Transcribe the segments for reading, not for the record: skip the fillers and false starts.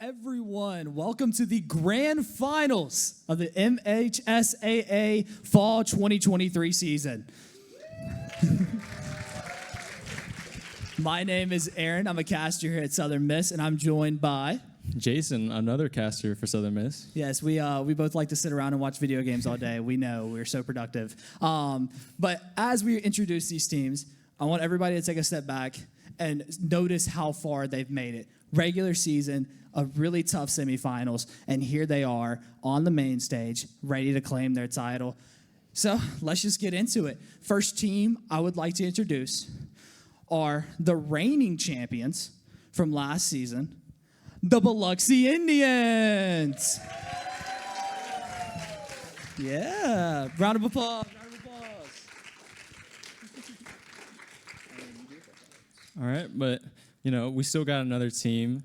Everyone, welcome to the grand finals of the MSHAA Fall 2023 season. My name is Aaron. I'm a caster here at Southern Miss, and I'm joined by Jason, another caster for Southern Miss. Yes, we both like to sit around and watch video games all day. We know we're so productive. But as we introduce these teams, I want everybody to take a step back and notice how far they've made it. Regular season, a really tough semifinals, and here they are on the main stage, ready to claim their title. So let's just get into it. First team I would like to introduce are the reigning champions from last season, the Biloxi Indians. Yeah, round of applause. All right, but, we still got another team.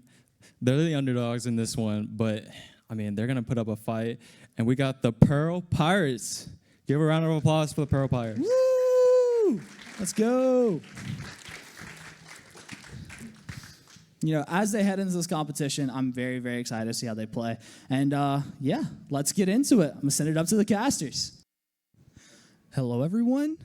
They're the underdogs in this one, but, they're going to put up a fight. And we got the Pearl Pirates. Give a round of applause for the Pearl Pirates. Woo! Let's go. As they head into this competition, I'm very, very excited to see how they play. And, let's get into it. I'm going to send it up to the casters. Hello, everyone.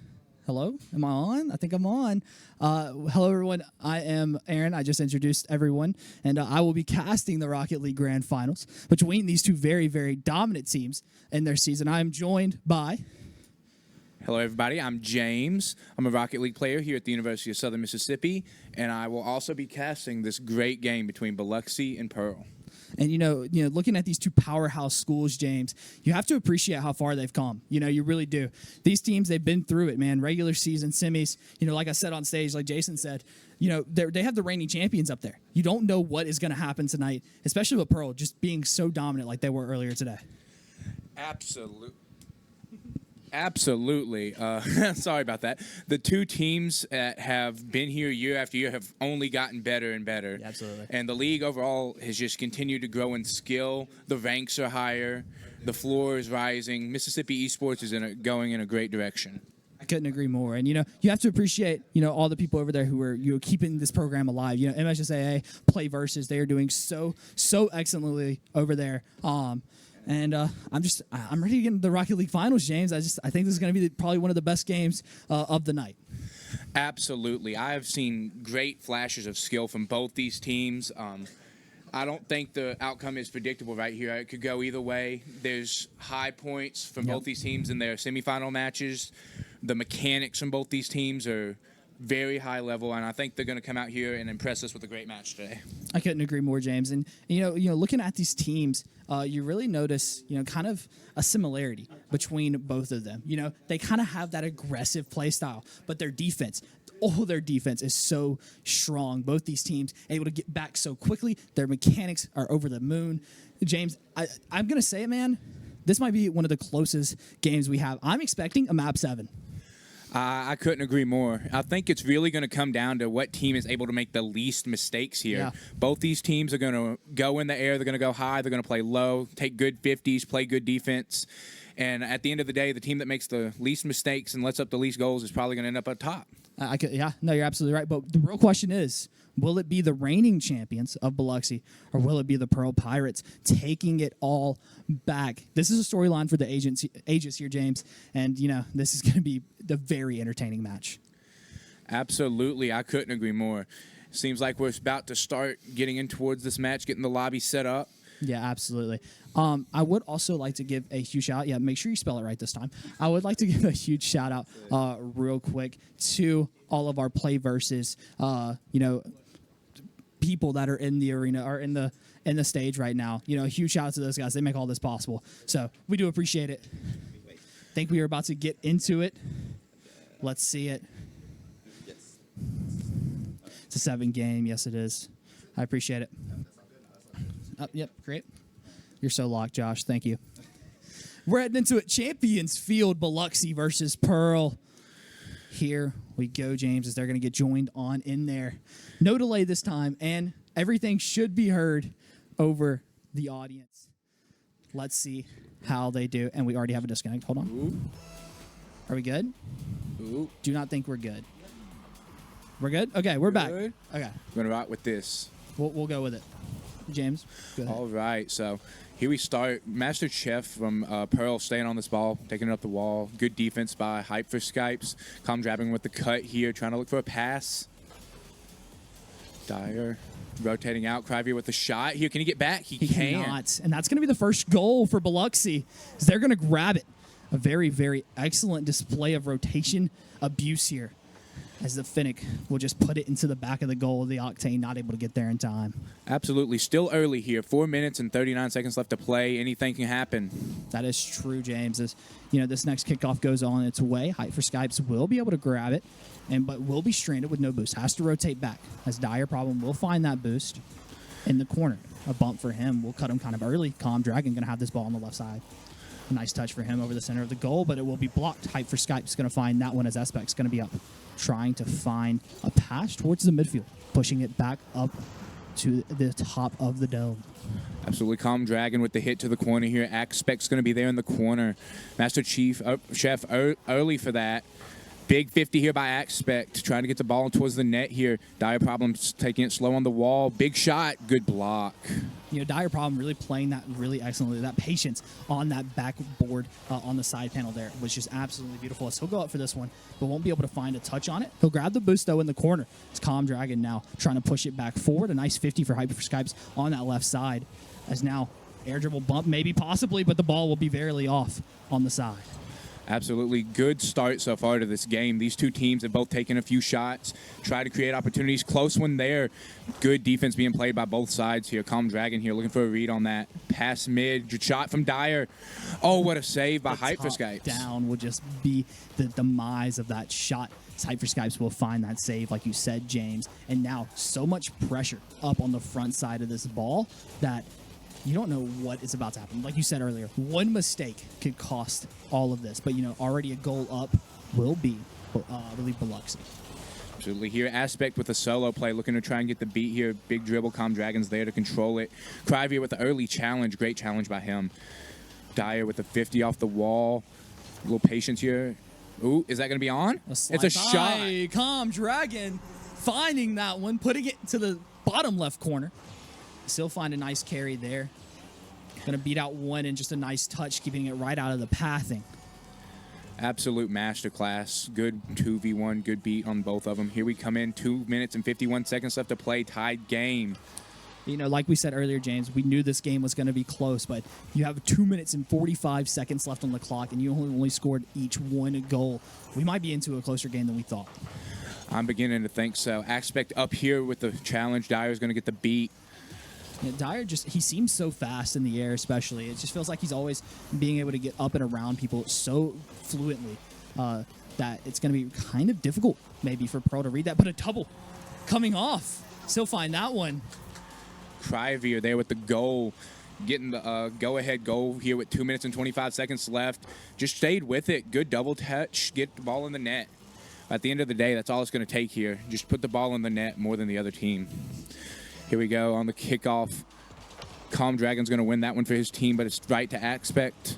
Hello? Am I on? I think I'm on. Hello, everyone. I am Aaron. I just introduced everyone. And I will be casting the Rocket League Grand Finals between these two very, very dominant teams in their season. I am joined by... Hello, everybody. I'm James. I'm a Rocket League player here at the University of Southern Mississippi, and I will also be casting this great game between Biloxi and Pearl. And, looking at these two powerhouse schools, James, you have to appreciate how far they've come. You really do. These teams, they've been through it, man. Regular season, semis, like I said on stage, like Jason said, they have the reigning champions up there. You don't know what is going to happen tonight, especially with Pearl just being so dominant like they were earlier today. Absolutely. Sorry about that. The two teams that have been here year after year have only gotten better and better. Yeah, absolutely. And the league overall has just continued to grow in skill. The ranks are higher. The floor is rising. Mississippi esports is going in a great direction. I couldn't agree more. And, you have to appreciate, all the people over there who are, keeping this program alive. MSHAA, Play Versus, they are doing so excellently over there. And I'm ready to get into the Rocket League Finals, James. I think this is going to be probably one of the best games of the night. Absolutely. I have seen great flashes of skill from both these teams. I don't think the outcome is predictable right here. It could go either way. There's high points from both these teams in their semifinal matches. The mechanics from both these teams are very high level, and I think they're going to come out here and impress us with a great match today. I couldn't agree more, James. And looking at these teams, you really notice kind of a similarity between both of them. They kind of have that aggressive play style, but their defense is so strong. Both these teams able to get back so quickly. Their mechanics are over the moon. James, I'm going to say it, man. This might be one of the closest games we have. I'm expecting a map 7. I couldn't agree more. I think it's really going to come down to what team is able to make the least mistakes here. Yeah. Both these teams are going to go in the air. They're going to go high. They're going to play low, take good 50s, play good defense. And at the end of the day, the team that makes the least mistakes and lets up the least goals is probably going to end up up top. You're absolutely right. But the real question is, will it be the reigning champions of Biloxi, or will it be the Pearl Pirates taking it all back? This is a storyline for the ages here, James, and this is going to be a very entertaining match. Absolutely, I couldn't agree more. Seems like we're about to start getting in towards this match, getting the lobby set up. Yeah, absolutely. I would also like to give a huge shout out. Yeah, make sure you spell it right this time. I would like to give a huge shout out real quick to all of our Play Versus, people that are in the arena or in the stage right now. A huge shout out to those guys. They make all this possible. So we do appreciate it. I think we are about to get into it. Let's see it. It's a 7 game. Yes, it is. I appreciate it. Yep, great. You're so locked, Josh. Thank you. We're heading into it. Champions Field, Biloxi versus Pearl. Here we go, James, as they're going to get joined on in there. No delay this time, and everything should be heard over the audience. Let's see how they do. And we already have a disconnect. Hold on. Ooh. Are we good? Ooh. Do not think we're good. We're good? Okay, we're back. Good. Okay. We're going to rock with this. We'll go with it. James. Go ahead. All right, so here we start. Master Chef from Pearl staying on this ball, taking it up the wall. Good defense by Hype for Skypes. Calm Drabbing with the cut here, trying to look for a pass. Dyer rotating out. Cryview with the shot here. Can he get back? He can. Cannot. And that's going to be the first goal for Biloxi. They're going to grab it. A very, very excellent display of rotation abuse here, as the Finnick will just put it into the back of the goal. The Octane not able to get there in time. Absolutely. Still early here. 4 minutes and 39 seconds left to play. Anything can happen. That is true, James. As this next kickoff goes on its way, Hype for Skypes will be able to grab it, but will be stranded with no boost. Has to rotate back, as Dyer Problem will find that boost in the corner. A bump for him will cut him kind of early. Calm Dragon going to have this ball on the left side. A nice touch for him over the center of the goal, but it will be blocked. Hype for Skypes going to find that one, as Espec's going to be up, trying to find a pass towards the midfield, pushing it back up to the top of the dome. Absolutely. Calm Dragon with the hit to the corner here. Axpec's going to be there in the corner. Master Chef early for that. Big 50 here by Axpect, trying to get the ball towards the net here. Dire Problems taking it slow on the wall. Big shot. Good block. Dire Problem really playing that really excellently. That patience on that backboard on the side panel there was just absolutely beautiful. So he'll go up for this one, but won't be able to find a touch on it. He'll grab the boost, though, in the corner. It's Calm Dragon now trying to push it back forward. A nice 50 for Hyper for Skypes on that left side, as now air dribble bump, maybe, possibly, but the ball will be barely off on the side. Absolutely good start so far to this game. These two teams have both taken a few shots, tried to create opportunities. Close one there. Good defense being played by both sides here. Calm Dragon here looking for a read on that. Pass mid. Good shot from Dyer. Oh, what a save by Hype for Skypes. Down will just be the demise of that shot. Hype for Skypes will find that save, like you said, James. And now so much pressure up on the front side of this ball that you don't know what is about to happen. Like you said earlier, one mistake could cost all of this. But, already a goal up will be, I believe, Biloxi. Absolutely. Here, Aspect with a solo play, looking to try and get the beat here. Big dribble. Calm Dragon's there to control it. Cryview with the early challenge. Great challenge by him. Dyer with the 50 off the wall. A little patience here. Ooh, is that going to be on? It's a shot. Calm Dragon finding that one, putting it to the bottom left corner. Still find a nice carry there. Going to beat out one and just a nice touch, keeping it right out of the pathing. Absolute masterclass. Good 2v1, good beat on both of them. Here we come in, 2 minutes and 51 seconds left to play, tied game. Like we said earlier, James, we knew this game was going to be close, but you have 2 minutes and 45 seconds left on the clock, and you only scored each one goal. We might be into a closer game than we thought. I'm beginning to think so. Aspect up here with the challenge. Dyer's going to get the beat. Dyer he seems so fast in the air, especially. It just feels like he's always being able to get up and around people so fluently that it's going to be kind of difficult maybe for Pearl to read that. But a double coming off. Still find that one. Cryview there with the goal, getting the go-ahead goal here with 2 minutes and 25 seconds left. Just stayed with it. Good double touch. Get the ball in the net. At the end of the day, that's all it's going to take here. Just put the ball in the net more than the other team. Here we go on the kickoff. Calm Dragon's going to win that one for his team, but it's right to Aspect.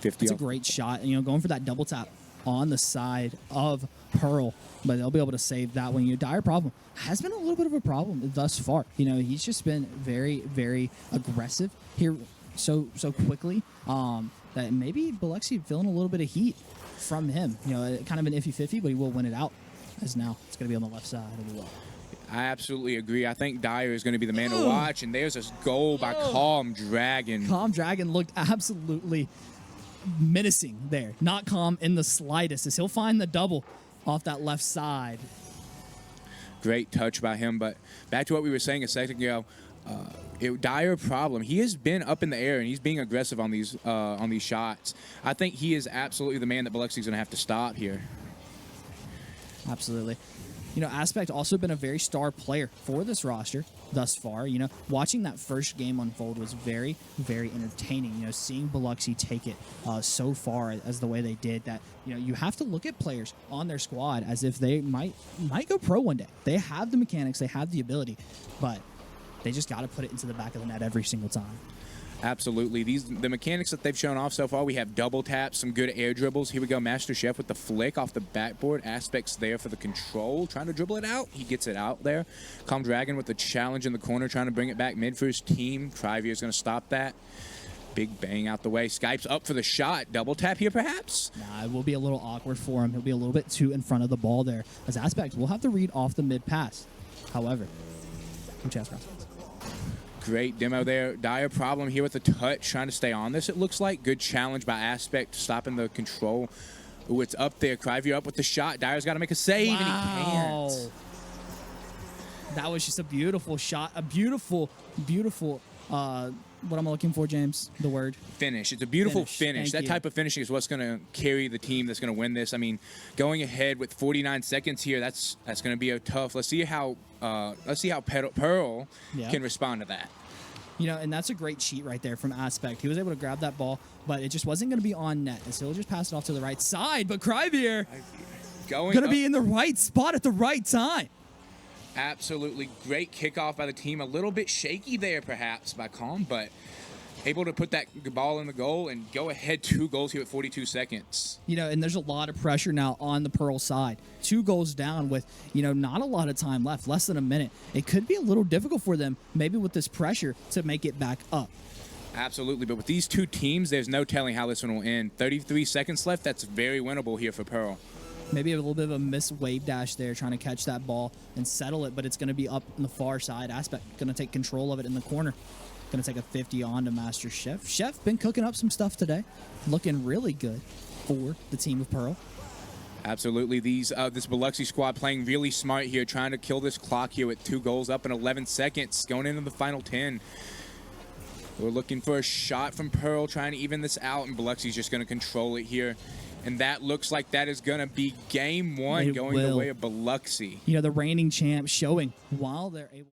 50. It's a great shot. Going for that double tap on the side of Pearl, but they'll be able to save that one. Dire Problem has been a little bit of a problem thus far. He's just been very, very aggressive here so quickly that maybe Biloxi feeling a little bit of heat from him. Kind of an iffy 50, but he will win it out. As now it's going to be on the left side of the wall. I absolutely agree. I think Dyer is going to be the man to watch, and there's a goal by Calm Dragon. Calm Dragon looked absolutely menacing there. Not calm in the slightest, as he'll find the double off that left side. Great touch by him, but back to what we were saying a second ago. Dire Problem. He has been up in the air, and he's being aggressive on these shots. I think he is absolutely the man that Biloxi's going to have to stop here. Absolutely. Aspect also been a very star player for this roster thus far. Watching that first game unfold was very, very entertaining. Seeing Biloxi take it so far as the way they did that, you have to look at players on their squad as if they might go pro one day. They have the mechanics, they have the ability, but they just got to put it into the back of the net every single time. Absolutely. The mechanics that they've shown off so far, we have double taps, some good air dribbles. Here we go, Master Chef with the flick off the backboard. Aspects there for the control, trying to dribble it out. He gets it out there. Calm Dragon with the challenge in the corner, trying to bring it back mid for his team. Trivier is going to stop that. Big bang out the way. Skype's up for the shot. Double tap here, perhaps? Nah, it will be a little awkward for him. He'll be a little bit too in front of the ball there. As Aspect will have to read off the mid pass. However, which has Prospects. Great demo there. Dire problem here with the touch, trying to stay on this, it looks like. Good challenge by Aspect, stopping the control. Ooh, it's up there. Crivier up with the shot. Dire's got to make a save, and he can't. That was just a beautiful shot. A beautiful, beautiful, what am I looking for, James? The word? Finish. It's a beautiful finish. Thank That you. type of finishing is what's going to carry the team that's going to win this. I mean, going ahead with 49 seconds here, that's going to be a tough. Let's see how Pearl Yeah. can respond to that. You know, and that's a great cheat right there from Aspect. He was able to grab that ball, but it just wasn't going to be on net. And so he'll just pass it off to the right side. But Crivier Going going to up. be in the right spot at the right time. Absolutely great kickoff by the team. A little bit shaky there, perhaps, by Calm, but able to put that ball in the goal and go ahead 2 goals here at 42 seconds. You know, and there's a lot of pressure now on the Pearl side. 2 goals down with, you know, not a lot of time left, less than a minute. It could be a little difficult for them, maybe with this pressure, to make it back up. Absolutely, but with these 2 teams, there's no telling how this one will end. 33 seconds left, that's very winnable here for Pearl. Maybe a little bit of a missed wave dash there, trying to catch that ball and settle it, but it's going to be up on the far side. Aspect going to take control of it in the corner. Going to take a 50 on to Master Chef. Chef been cooking up some stuff today. Looking really good for the team of Pearl. Absolutely, this Biloxi squad playing really smart here, trying to kill this clock here with 2 goals up in 11 seconds, going into the final 10. We're looking for a shot from Pearl, trying to even this out, and Biloxi's just going to control it here. And that looks like that is going to be game 1 It going will. the way of Biloxi. You know, the reigning champs showing while they're able.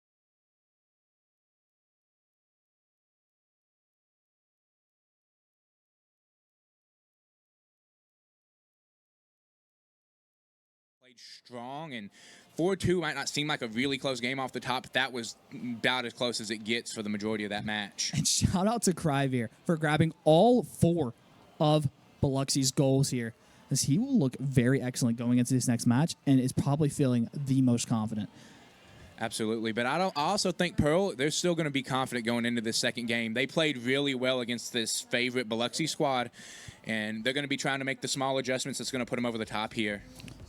Played strong, and 4-2 might not seem like a really close game off the top, but that was about as close as it gets for the majority of that match. And shout out to Crivier for grabbing all 4 of Biloxi's goals here, as he will look very excellent going into this next match and is probably feeling the most confident. Absolutely, but I also think Pearl, they're still going to be confident going into this second game. They played really well against this favorite Biloxi squad, and they're going to be trying to make the small adjustments that's going to put them over the top here.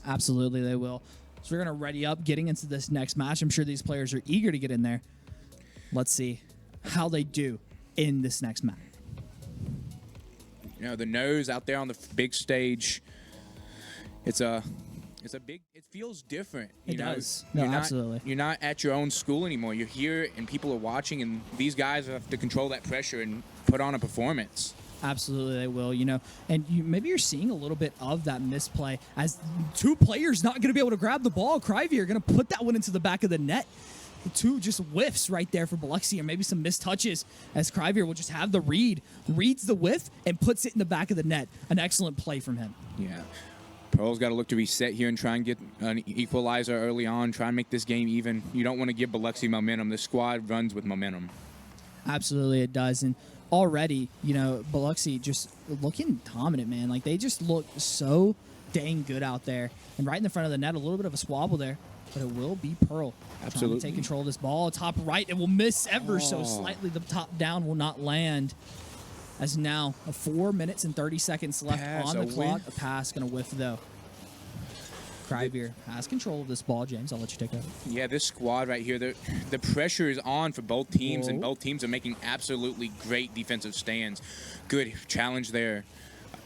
Absolutely, they will. So we're going to ready up getting into this next match. I'm sure these players are eager to get in there. Let's see how they do in this next match. You know, the nose out there on the big stage, it feels different. It You know, does. No, absolutely. You're not at your own school anymore. You're here and people are watching, and these guys have to control that pressure and put on a performance. Absolutely, they will. You know, and maybe you're seeing a little bit of that misplay as 2 players not going to be able to grab the ball. Crivier going to put that one into the back of the net. 2 just whiffs right there for Biloxi, or maybe some missed touches as Crivier will just have the reads the whiff, and puts it in the back of the net. An excellent play from him. Yeah. Pearl's got to look to reset here and try and get an equalizer early on, try and make this game even. You don't want to give Biloxi momentum. This squad runs with momentum. Absolutely, it does. And already, you know, Biloxi just looking dominant, man. Like, they just look so dang good out there. And right in the front of the net, a little bit of a squabble there. But it will be Pearl. Absolutely. Trying to take control of this ball. Top right, it will miss ever so slightly. The top down will not land. As now, 4 minutes and 30 seconds left Pass, on the a clock. whiff. A pass going to whiff, though. Crivier has control of this ball, James. I'll let you take over. Yeah, this squad right here, the pressure is on for both teams, and Whoa. both teams are making absolutely great defensive stands. Good challenge there.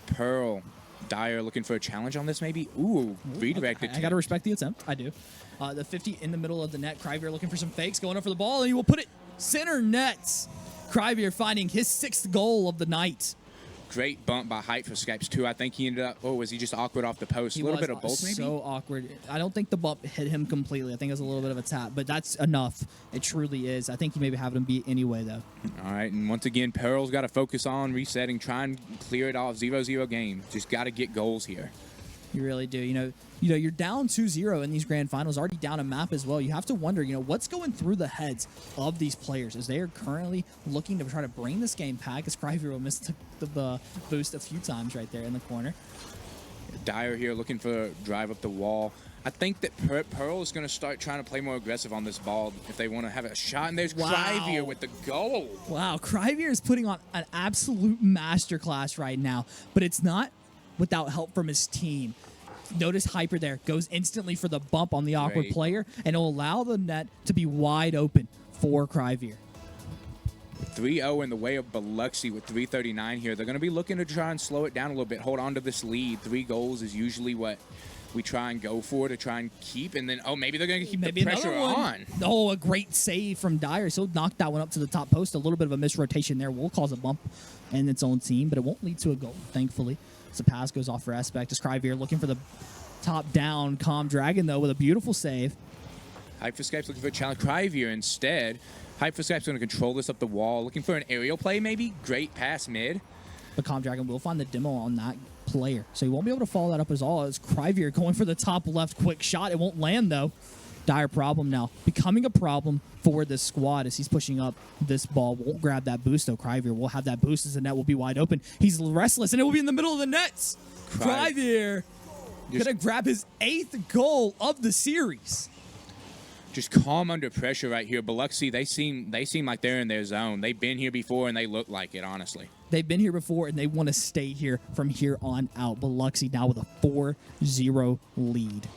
Pearl, Dyer looking for a challenge on this maybe? Ooh, redirected. I got to respect the attempt. I do. The 50 in the middle of the net. Crivier looking for some fakes, going up for the ball, and he will put it center net. Crivier finding his 6th goal of the night. Great bump by Height for Skypes too. I think he ended up, was he just awkward off the post? He A little was bit of both maybe? so awkward. I don't think the bump hit him completely. I think it was a little bit of a tap, but that's enough. It truly is. I think he maybe having him beat anyway, though. All right, and once again, Pearl's got to focus on resetting, try and clear it off. 0-0 game. Just got to get goals here. You really do. You're down 2-0 in these grand finals, already down a map as well. You have to wonder, what's going through the heads of these players as they are currently looking to try to bring this game back. As Cryview missed the boost a few times right there in the corner. Dyer here looking for a drive up the wall. I think that Pearl is going to start trying to play more aggressive on this ball if they want to have a shot. And there's Cryview with the goal. Wow, Cryview is putting on an absolute masterclass right now, but it's not without help from his team. Notice Hyper there goes instantly for the bump on the awkward player, and it'll allow the net to be wide open for Cryview. 3-0 in the way of Biloxi with 3:39 here. They're going to be looking to try and slow it down a little bit, hold on to this lead. 3 goals is usually what we try and go for to try and keep, and then, maybe they're going to keep the pressure on. Oh, a great save from Dyer. So knocked that one up to the top post. A little bit of a misrotation there will cause a bump in its own team, but it won't lead to a goal, thankfully. So pass goes off for Aspect as Cryview looking for the top-down Calm Dragon, though, with a beautiful save. Hyperscape's looking for a challenge. Cryview instead. Hyperscape's going to control this up the wall, looking for an aerial play maybe. Great pass mid. But Calm Dragon will find the demo on that player, so he won't be able to follow that up as all. As Cryview going for the top left quick shot. It won't land, though. Dire problem now. Becoming a problem for this squad as he's pushing up this ball. Won't grab that boost, though. Cryview will have that boost as the net will be wide open. He's restless, and it will be in the middle of the nets. Cryview gonna grab his 8th goal of the series. Just calm under pressure right here. Biloxi, they seem like they're in their zone. They've been here before, and they look like it, honestly. They've been here before, and they want to stay here from here on out. Biloxi now with a 4-0 lead.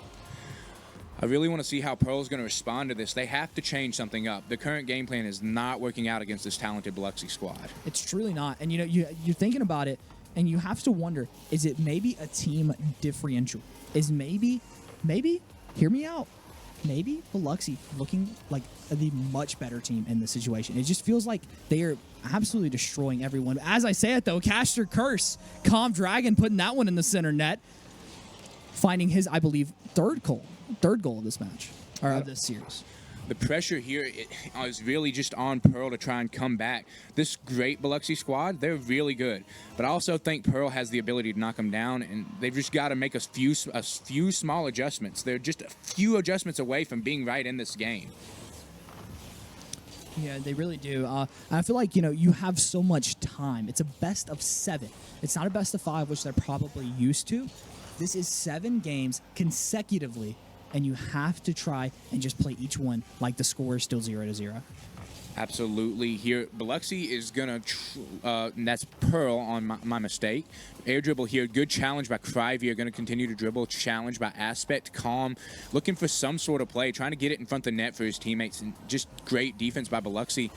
I really want to see how Pearl's going to respond to this. They have to change something up. The current game plan is not working out against this talented Biloxi squad. It's truly not. And, you're thinking about it, and you have to wonder, is it maybe a team differential? Is maybe, hear me out, maybe Biloxi looking like the much better team in this situation. It just feels like they are absolutely destroying everyone. As I say it, though, Caster Curse, Calm Dragon putting that one in the center net, finding his, I believe, third goal of this match, or of this series. The pressure here is really just on Pearl to try and come back. This great Biloxi squad, they're really good. But I also think Pearl has the ability to knock them down, and they've just got to make a few small adjustments. They're just a few adjustments away from being right in this game. Yeah, they really do. I feel like, you have so much time. It's a best of 7. It's not a best of 5, which they're probably used to. This is 7 games consecutively, and you have to try and just play each one like the score is still 0-0. Absolutely. Here, Biloxi is going to, that's Pearl on my mistake. Air dribble here. Good challenge by Cryview. Going to continue to dribble. Challenge by Aspect. Calm. Looking for some sort of play. Trying to get it in front of the net for his teammates. And just great defense by Biloxi.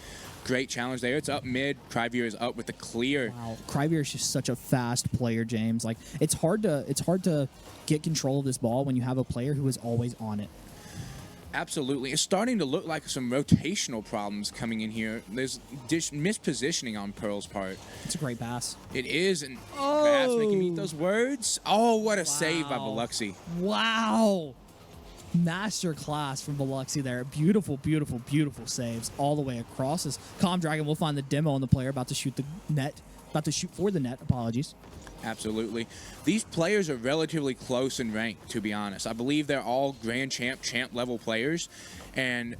Great challenge there. It's up mid. Cryview is up with the clear. Wow, Cryview is just such a fast player, James. Like, it's hard to get control of this ball when you have a player who is always on it. Absolutely. It's starting to look like some rotational problems coming in here. There's just mispositioning on Pearl's part. It's a great pass. It is, and perhaps making me eat those words. Oh, what a save by Biloxi. Wow. Master class from Biloxi there. Beautiful, beautiful, beautiful saves all the way across. As Calm Dragon will find the demo on the player about to shoot the net. About to shoot for the net. Apologies. Absolutely. These players are relatively close in rank, to be honest. I believe they're all grand champ level players, and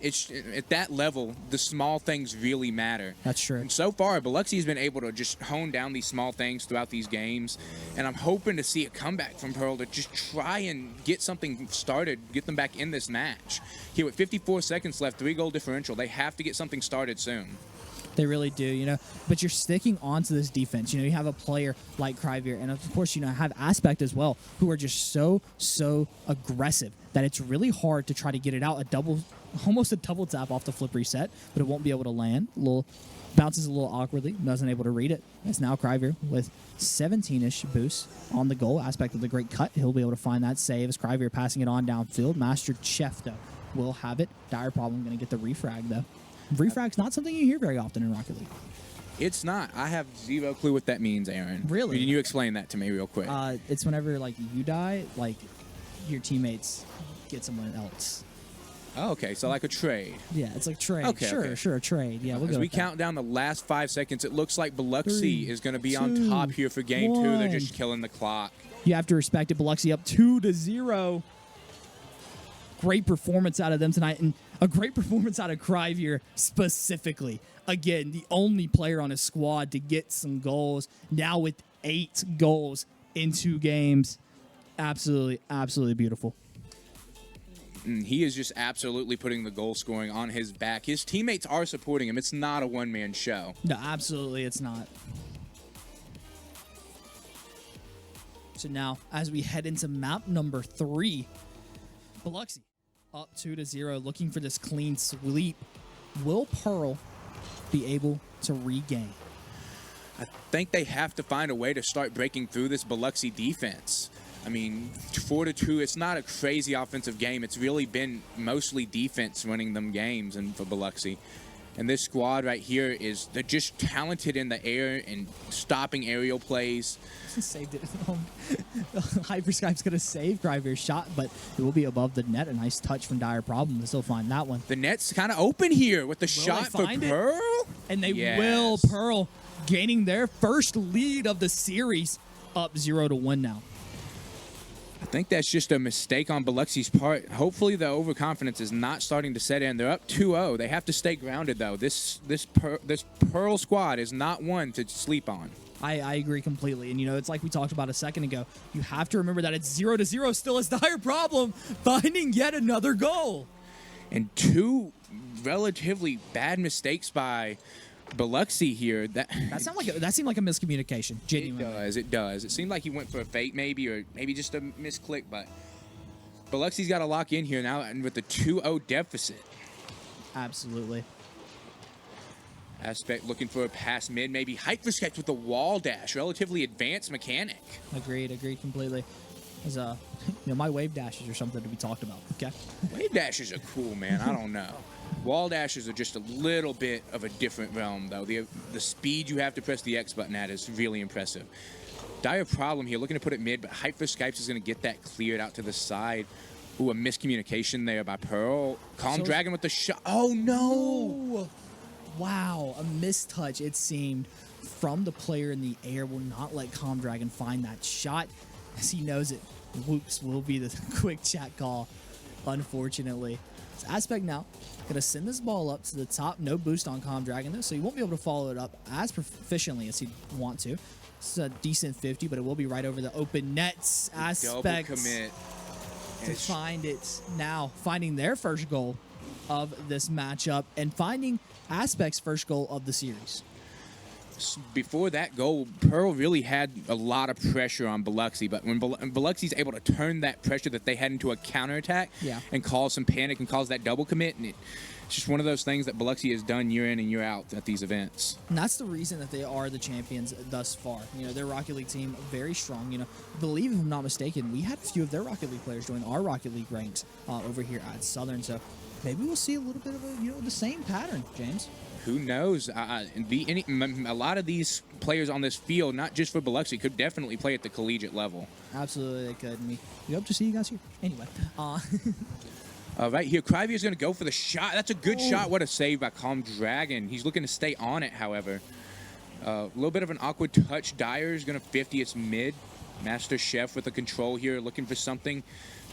it's at that level, the small things really matter. That's true. And so far, Biloxi has been able to just hone down these small things throughout these games, and I'm hoping to see a comeback from Pearl to just try and get something started, get them back in this match. Here with 54 seconds left, 3-goal differential. They have to get something started soon. They really do, But you're sticking onto this defense. You have a player like Cryview, and of course, have Aspect as well, who are just so aggressive that it's really hard to try to get it out. Almost a double tap off the flip reset, but it won't be able to land. Bounces a little awkwardly, wasn't able to read it. It's now Cryview with 17-ish boosts on the goal. Aspect of the great cut. He'll be able to find that save as Cryview passing it on downfield. Master Chef, though, will have it. Dire problem going to get the refrag, though. Refrag's not something you hear very often in Rocket League. It's not. I have zero clue what that means, Aaron. Really? Can you explain that to me real quick? It's whenever you die, your teammates get someone else. Oh, okay, so like a trade. Yeah, it's like trade. Okay, sure, a trade. Yeah, we'll go. As we with that. count down the last 5 seconds, it looks like Biloxi 3, is going to be 2, on top here for game 2. They're 1. just killing the clock. You have to respect it. Biloxi up 2-0. Great performance out of them tonight, and a great performance out of Crivier specifically. Again, the only player on his squad to get some goals, now with 8 goals in 2 games. Absolutely, absolutely beautiful. He is just absolutely putting the goal scoring on his back. His teammates are supporting him. It's not a one-man show. No, absolutely it's not. So now, as we head into map number 3, Biloxi up 2-0, looking for this clean sweep. Will Pearl be able to regain? I think they have to find a way to start breaking through this Biloxi defense. I mean, 4-2, it's not a crazy offensive game. It's really been mostly defense running them games and for Biloxi. And this squad right here they're just talented in the air and stopping aerial plays. Saved it. Hyperskype's going to save Crivier's shot, but it will be above the net. A nice touch from Dire Problem to still find that one. The net's kind of open here with the shot for Pearl. And they will. Pearl gaining their first lead of the series, up 0-1 now. I think that's just a mistake on Biloxi's part. Hopefully the overconfidence is not starting to set in. They're up 2-0. They have to stay grounded, though. This Pearl squad is not one to sleep on. I agree completely. And, it's like we talked about a second ago. You have to remember that it's 0-0 still is Dire Problem finding yet another goal. And 2 relatively bad mistakes by Biloxi here. That seemed like a miscommunication. Genuinely. It does. It seemed like he went for a fake maybe, or maybe just a misclick, but Biloxi's got to lock in here now, and with the 2-0 deficit. Absolutely. Aspect looking for a pass mid, maybe Hyperskype with the wall dash, relatively advanced mechanic. Agreed completely. As my wave dashes are something to be talked about. Okay. Wave dashes are cool, man. I don't know. Wall dashes are just a little bit of a different realm, though. The speed you have to press the X button at is really impressive. Dire Problem here, looking to put it mid, but Hyperskypes is going to get that cleared out to the side. Ooh, a miscommunication there by Pearl. Calm Dragon with the shot. Oh, no. Wow, a mistouch, it seemed, from the player in the air. Will not let Calm Dragon find that shot, as he knows it. Whoops will be the quick chat call, unfortunately. So Aspect now going to send this ball up to the top. No boost on Calm Dragon, though, so he won't be able to follow it up as proficiently as he'd want to. It's a decent 50, but it will be right over the open nets. Aspect double commit to find it now, finding their first goal of this matchup and finding Aspect's first goal of the series. Before that goal, Pearl really had a lot of pressure on Biloxi, but when Biloxi's able to turn that pressure that they had into a counterattack and cause some panic and cause that double commit, and it's just one of those things that Biloxi has done year in and year out at these events. And that's the reason that they are the champions thus far. Their Rocket League team, very strong. I believe, if I'm not mistaken, we had a few of their Rocket League players join our Rocket League ranks over here at Southern, so maybe we'll see a little bit of the same pattern, James. Who knows? A lot of these players on this field, not just for Biloxi, could definitely play at the collegiate level. Absolutely, they could. And we hope to see you guys here. Anyway. Right here, Crivier's going to go for the shot. That's a good shot. What a save by Calm Dragon. He's looking to stay on it, however. A little bit of an awkward touch. Dyer's going to 50 its mid. Master Chef with the control here, looking for something.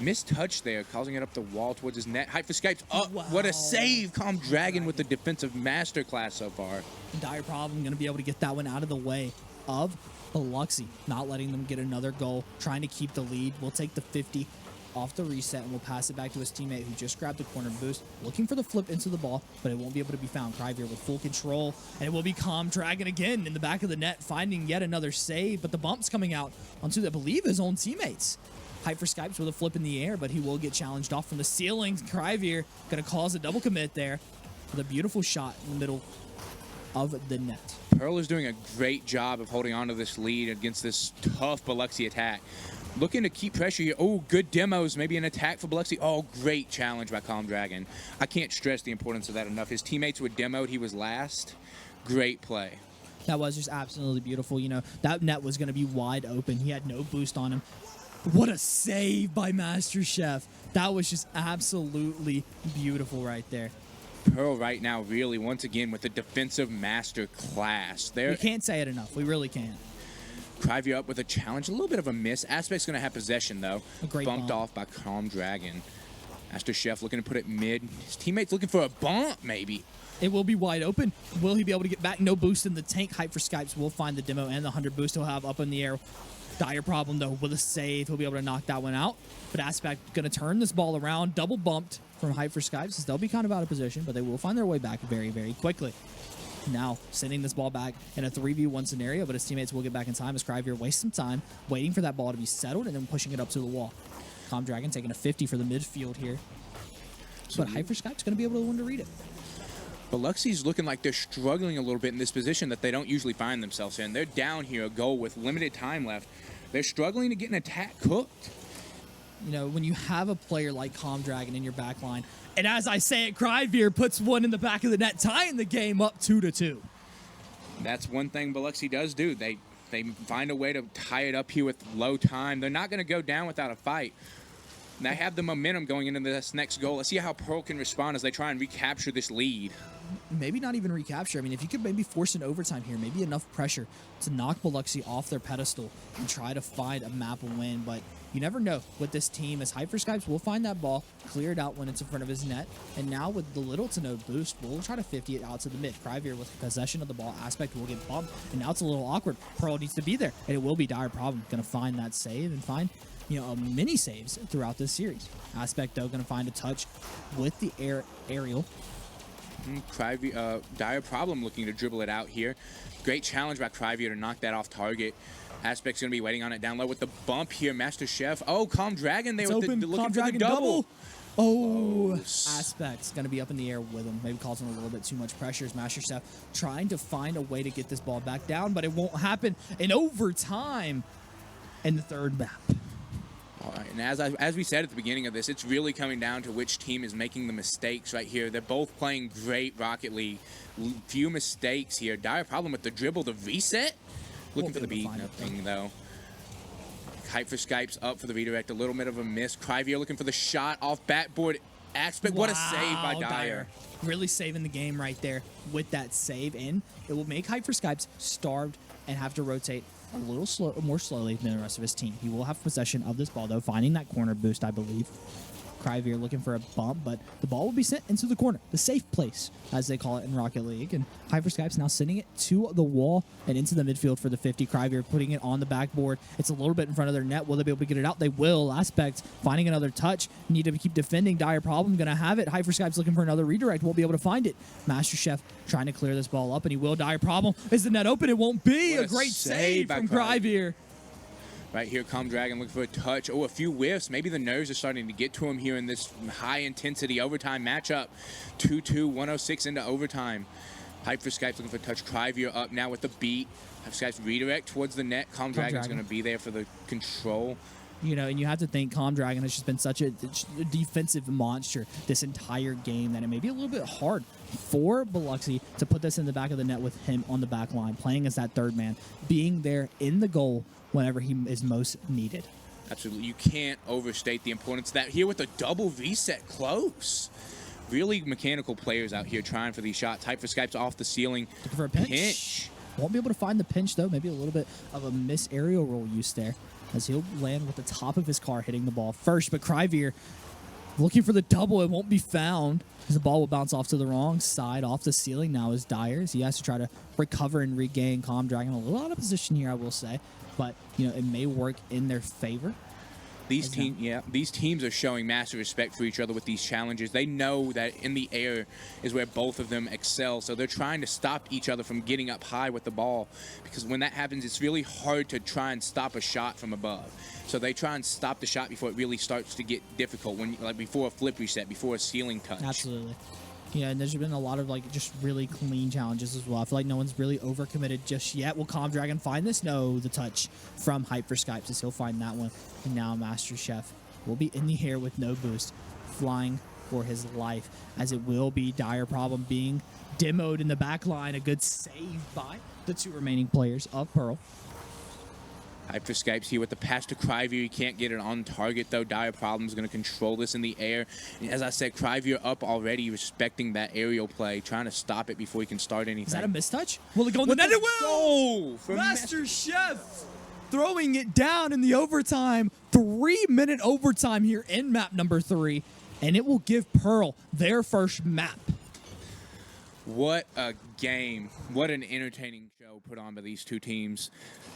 Missed touch there, causing it up the wall towards his net. Hyperskypes up. Wow. What a save. Calm Dragon with the defensive masterclass so far. Dire Problem going to be able to get that one out of the way of Biloxi, not letting them get another goal, trying to keep the lead. We'll take the 50 off the reset, and we'll pass it back to his teammate who just grabbed the corner boost, looking for the flip into the ball, but it won't be able to be found. Crivier with full control, and it will be Calm Dragon again in the back of the net, finding yet another save, but the bump's coming out onto, I believe, his own teammates. Hyperskypes with a flip in the air, but he will get challenged off from the ceiling. Crivier going to cause a double commit there with a beautiful shot in the middle of the net. Pearl is doing a great job of holding on to this lead against this tough Biloxi attack. Looking to keep pressure here. Oh, good demos. Maybe an attack for Biloxi. Oh, great challenge by Calm Dragon. I can't stress the importance of that enough. His teammates were demoed. He was last. Great play. That was just absolutely beautiful. That net was going to be wide open. He had no boost on him. What a save by Master Chef. That was just absolutely beautiful right there. Pearl right now really, once again, with the defensive master class. We can't say it enough. We really can't. Crivey up with a challenge. A little bit of a miss. Aspect's going to have possession, though. A great Bumped bump. off by Calm Dragon. Master Chef looking to put it mid. His teammate's looking for a bump, maybe. It will be wide open. Will he be able to get back? No boost in the tank. Hype for Skypes will find the demo and the 100 boost he'll have up in the air. Dire problem, though, with a save. He'll be able to knock that one out. But Aspect going to turn this ball around. Double bumped from Hype for Skypes. They'll be kind of out of position, but they will find their way back very, very quickly. Now, sending this ball back in a 3v1 scenario, but his teammates will get back in time as Cryvier wastes some time waiting for that ball to be settled and then pushing it up to the wall. Calm Dragon taking a 50 for the midfield here. But Hype for Skypes going to be able to win to read it. Biloxi's looking like they're struggling a little bit in this position that they don't usually find themselves in. They're down here a goal with limited time left. They're struggling to get an attack cooked. You know, when you have a player like Calm Dragon in your back line, and as I say it, Cryvier puts one in the back of the net, tying the game up 2-2. That's one thing Biloxi does do. They find a way to tie it up here with low time. They're not going to go down without a fight. They have the momentum going into this next goal. Let's see how Pearl can respond as they try and recapture this lead. Maybe not even recapture. I mean, if you could maybe force an overtime here, maybe enough pressure to knock Biloxi off their pedestal and try to find a map win. But you never know with this team, as Hyper Skypes will find that ball, clear it out when it's in front of his net. And now with the little to no boost, we'll try to 50 it out to the mid. Cryvier with possession of the ball. Aspect will get bumped, and now it's a little awkward. Pearl needs to be there, and it will be Dire Problem. Going to find that save and find, you know, mini saves throughout this series. Aspect, though, going to find a touch with the aerial. Dire Problem looking to dribble it out here. Great challenge by Cryvier to knock that off target. Aspect's going to be waiting on it down low with the bump here. Master Chef. Oh, Calm Dragon. They were looking for the double. Oh, Aspect's going to be up in the air with him. Maybe causing a little bit too much pressure as Master Chef trying to find a way to get this ball back down, but it won't happen in overtime in the third map. All right, and as we said at the beginning of this, it's really coming down to which team is making the mistakes right here. They're both playing great Rocket League. Few mistakes here. Dire Problem with the dribble, the reset. Looking for the beat, nothing though. Hype for Skypes up for the redirect. A little bit of a miss. Cryvier looking for the shot off backboard. Aspect, what a save by Dire. Really saving the game right there with that save in. It will make Hype for Skypes starved and have to rotate a little more slowly than the rest of his team. He will have possession of this ball, though, finding that corner boost, I believe. Cryvier looking for a bump, but the ball will be sent into the corner, the safe place, as they call it in Rocket League. And Hyper Skypes now sending it to the wall and into the midfield for the 50. Cryvier putting it on the backboard. It's a little bit in front of their net. Will they be able to get it out? They will. Aspect finding another touch. Need to keep defending. Dire Problem going to have it. Hyper Skypes looking for another redirect. Won't be able to find it. Master Chef trying to clear this ball up, and he will. Dire Problem. Is the net open? It won't be. What a great save from Cryvier. Right here, Calm Dragon looking for a touch. Oh, a few whiffs. Maybe the nerves are starting to get to him here in this high-intensity overtime matchup. 2-2, 106 into overtime. Hype for Skypes looking for a touch. Cryvier up now with the beat. Hype for Skypes redirect towards the net. Calm Dragon's going to be there for the control. You know, and you have to think Calm Dragon has just been such a defensive monster this entire game that it may be a little bit hard for Biloxi to put this in the back of the net with him on the back line, playing as that third man, being there in the goal whenever he is most needed. Absolutely. You can't overstate the importance of that. Here with a double reset close. Really mechanical players out here trying for these shots. Hype for Skypes off the ceiling. Looking for a pinch. Won't be able to find the pinch, though. Maybe a little bit of a miss aerial roll use there, as he'll land with the top of his car hitting the ball first. But Cryvier looking for the double. It won't be found, as the ball will bounce off to the wrong side, off the ceiling now is Dire. As he has to try to recover and regain. Calm Dragon a little out of position here, I will say. But, you know, it may work in their favor. These teams are showing massive respect for each other with these challenges. They know that in the air is where both of them excel, so they're trying to stop each other from getting up high with the ball, because when that happens, it's really hard to try and stop a shot from above. So they try and stop the shot before it really starts to get difficult, like before a flip reset, before a ceiling touch. Absolutely. Yeah, and there's been a lot of, like, just really clean challenges as well. I feel like no one's really overcommitted just yet. Will Calm Dragon find this? No, the touch from Hype for Skypes, as he'll find that one. And now Master Chef will be in the air with no boost, flying for his life, as it will be Dire Problem being demoed in the back line. A good save by the two remaining players of Pearl. Hype for Skypes here with the pass to Cryvier. You can't get it on target, though. Dire Problem's going to control this in the air. And as I said, Cryvier up already, respecting that aerial play, trying to stop it before he can start anything. Is that a mistouch? Will it go in the net? It will! From Master Chef throwing it down in the overtime. 3-minute overtime here in map number 3. And it will give Pearl their first map. What a game. What an entertaining show put on by these two teams.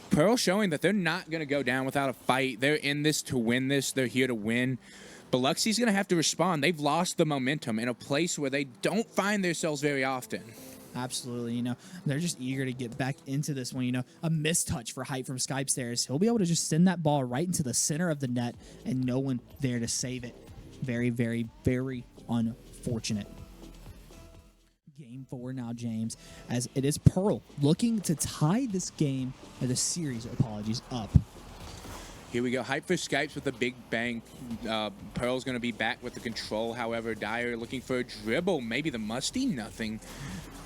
Pearl showing that they're not going to go down without a fight. They're in this to win this. They're here to win. Biloxi's going to have to respond. They've lost the momentum in a place where they don't find themselves very often. Absolutely, you know, they're just eager to get back into this one. You know, a mistouch for Hype from Skype Stairs. He'll be able to just send that ball right into the center of the net and no one there to save it. Very, very, very unfortunate. Game 4 now, James, as it is Pearl looking to tie this game, or the series, apologies, up. Here we go. Hype for Skypes with a big bang. Pearl's going to be back with the control. However, Dyer looking for a dribble. Maybe the musty. Nothing.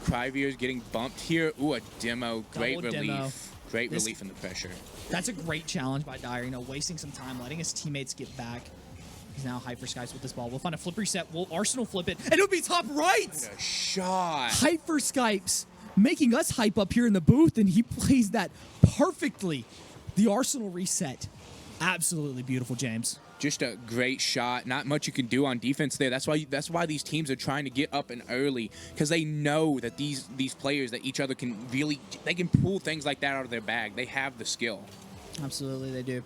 Cryveer's getting bumped here. Ooh, a demo. Great Double relief. demo. Great relief in the pressure. That's a great challenge by Dyer, you know, wasting some time, letting his teammates get back. He's now Hype for Skypes with this ball. We'll find a flip reset. Will Arsenal flip it? And it'll be top right! What a shot. Hype for Skypes making us hype up here in the booth, and he plays that perfectly. The Arsenal reset. Absolutely beautiful, James. Just a great shot. Not much you can do on defense there. That's why these teams are trying to get up and early, because they know that these players that each other can really, they can pull things like that out of their bag. They have the skill. Absolutely, they do.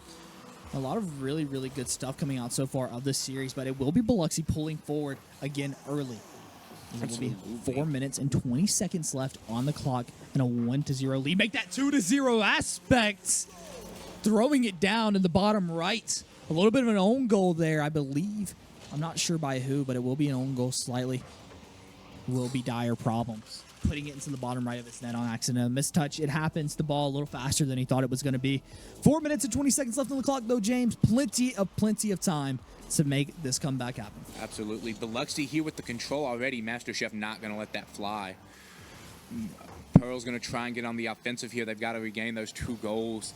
A lot of really, really good stuff coming out so far of this series, but it will be Biloxi pulling forward again early. There will be 4 minutes and 20 seconds left on the clock and a 1-0 lead. Make that 2-0 aspects. Throwing it down in the bottom right. A little bit of an own goal there, I believe. I'm not sure by who, but it will be an own goal slightly. Will be Dire problems. Putting it into the bottom right of his net on accident. A mistouch. It happens. The ball a little faster than he thought it was going to be. 4 minutes and 20 seconds left on the clock, though, James. Plenty of time to make this comeback happen. Absolutely. Biloxi here with the control already. MasterChef not going to let that fly. Pearl's going to try and get on the offensive here. They've got to regain those 2 goals.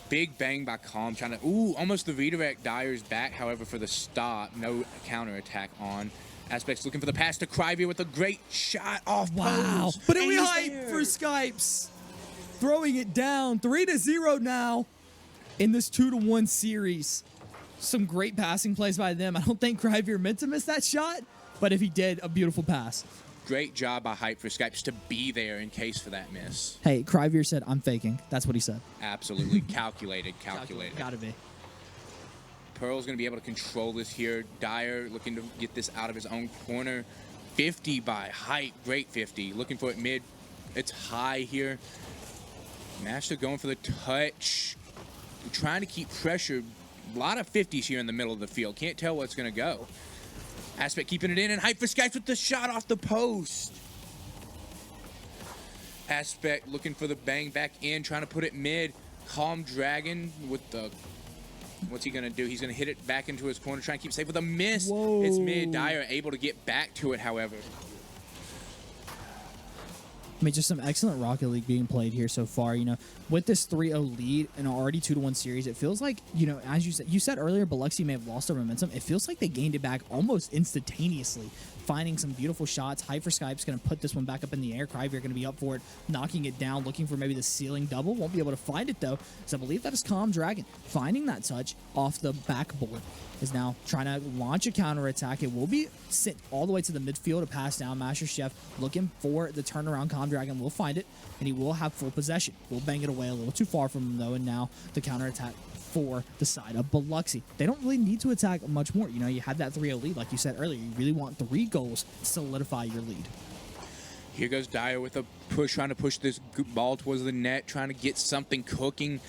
Big bang by Calm, trying to, almost the redirect. Dyer's back, however, for the stop. No counterattack on. Aspects looking for the pass to Cryveer with a great shot off post. But it we Hype for Skypes. Throwing it down. 3-0 now in this 2-1 series. Some great passing plays by them. I don't think Cryveer meant to miss that shot, but if he did, a beautiful pass. Great job by Hype for Skypes to be there in case for that miss. Hey, Cryveer said, I'm faking. That's what he said. Absolutely. Calculated. Gotta be. Pearl's going to be able to control this here. Dyer looking to get this out of his own corner. 50 by Hype. Great 50. Looking for it mid. It's high here. Master going for the touch. Trying to keep pressure. A lot of 50s here in the middle of the field. Can't tell what's going to go. Aspect keeping it in, and Hype for Skypes with the shot off the post. Aspect looking for the bang back in, trying to put it mid. Calm Dragon with the... What's he going to do? He's going to hit it back into his corner, try and keep safe with a miss. Whoa. It's mid. Dyer able to get back to it, however. I mean, just some excellent Rocket League being played here so far. You know, with this 3-0 lead and already 2-1 series, it feels like, you know, as you said earlier, Biloxi may have lost their momentum. It feels like they gained it back almost instantaneously, finding some beautiful shots. Hype for Skype's going to put this one back up in the air. Cryveer going to be up for it, knocking it down, looking for maybe the ceiling double. Won't be able to find it, though, because I believe that is Calm Dragon. Finding that touch off the backboard is now trying to launch a counterattack. It will be sent all the way to the midfield to pass down. MasterChef looking for the turnaround. Calm Dragon will find it, and he will have full possession. We'll bang it away a little too far from him, though, and now the counterattack for the side of Biloxi. They don't really need to attack much more. You know, you had that 3-0 lead, like you said earlier. You really want 3 goals to solidify your lead. Here goes Dyer with a push, trying to push this ball towards the net, trying to get something cooking.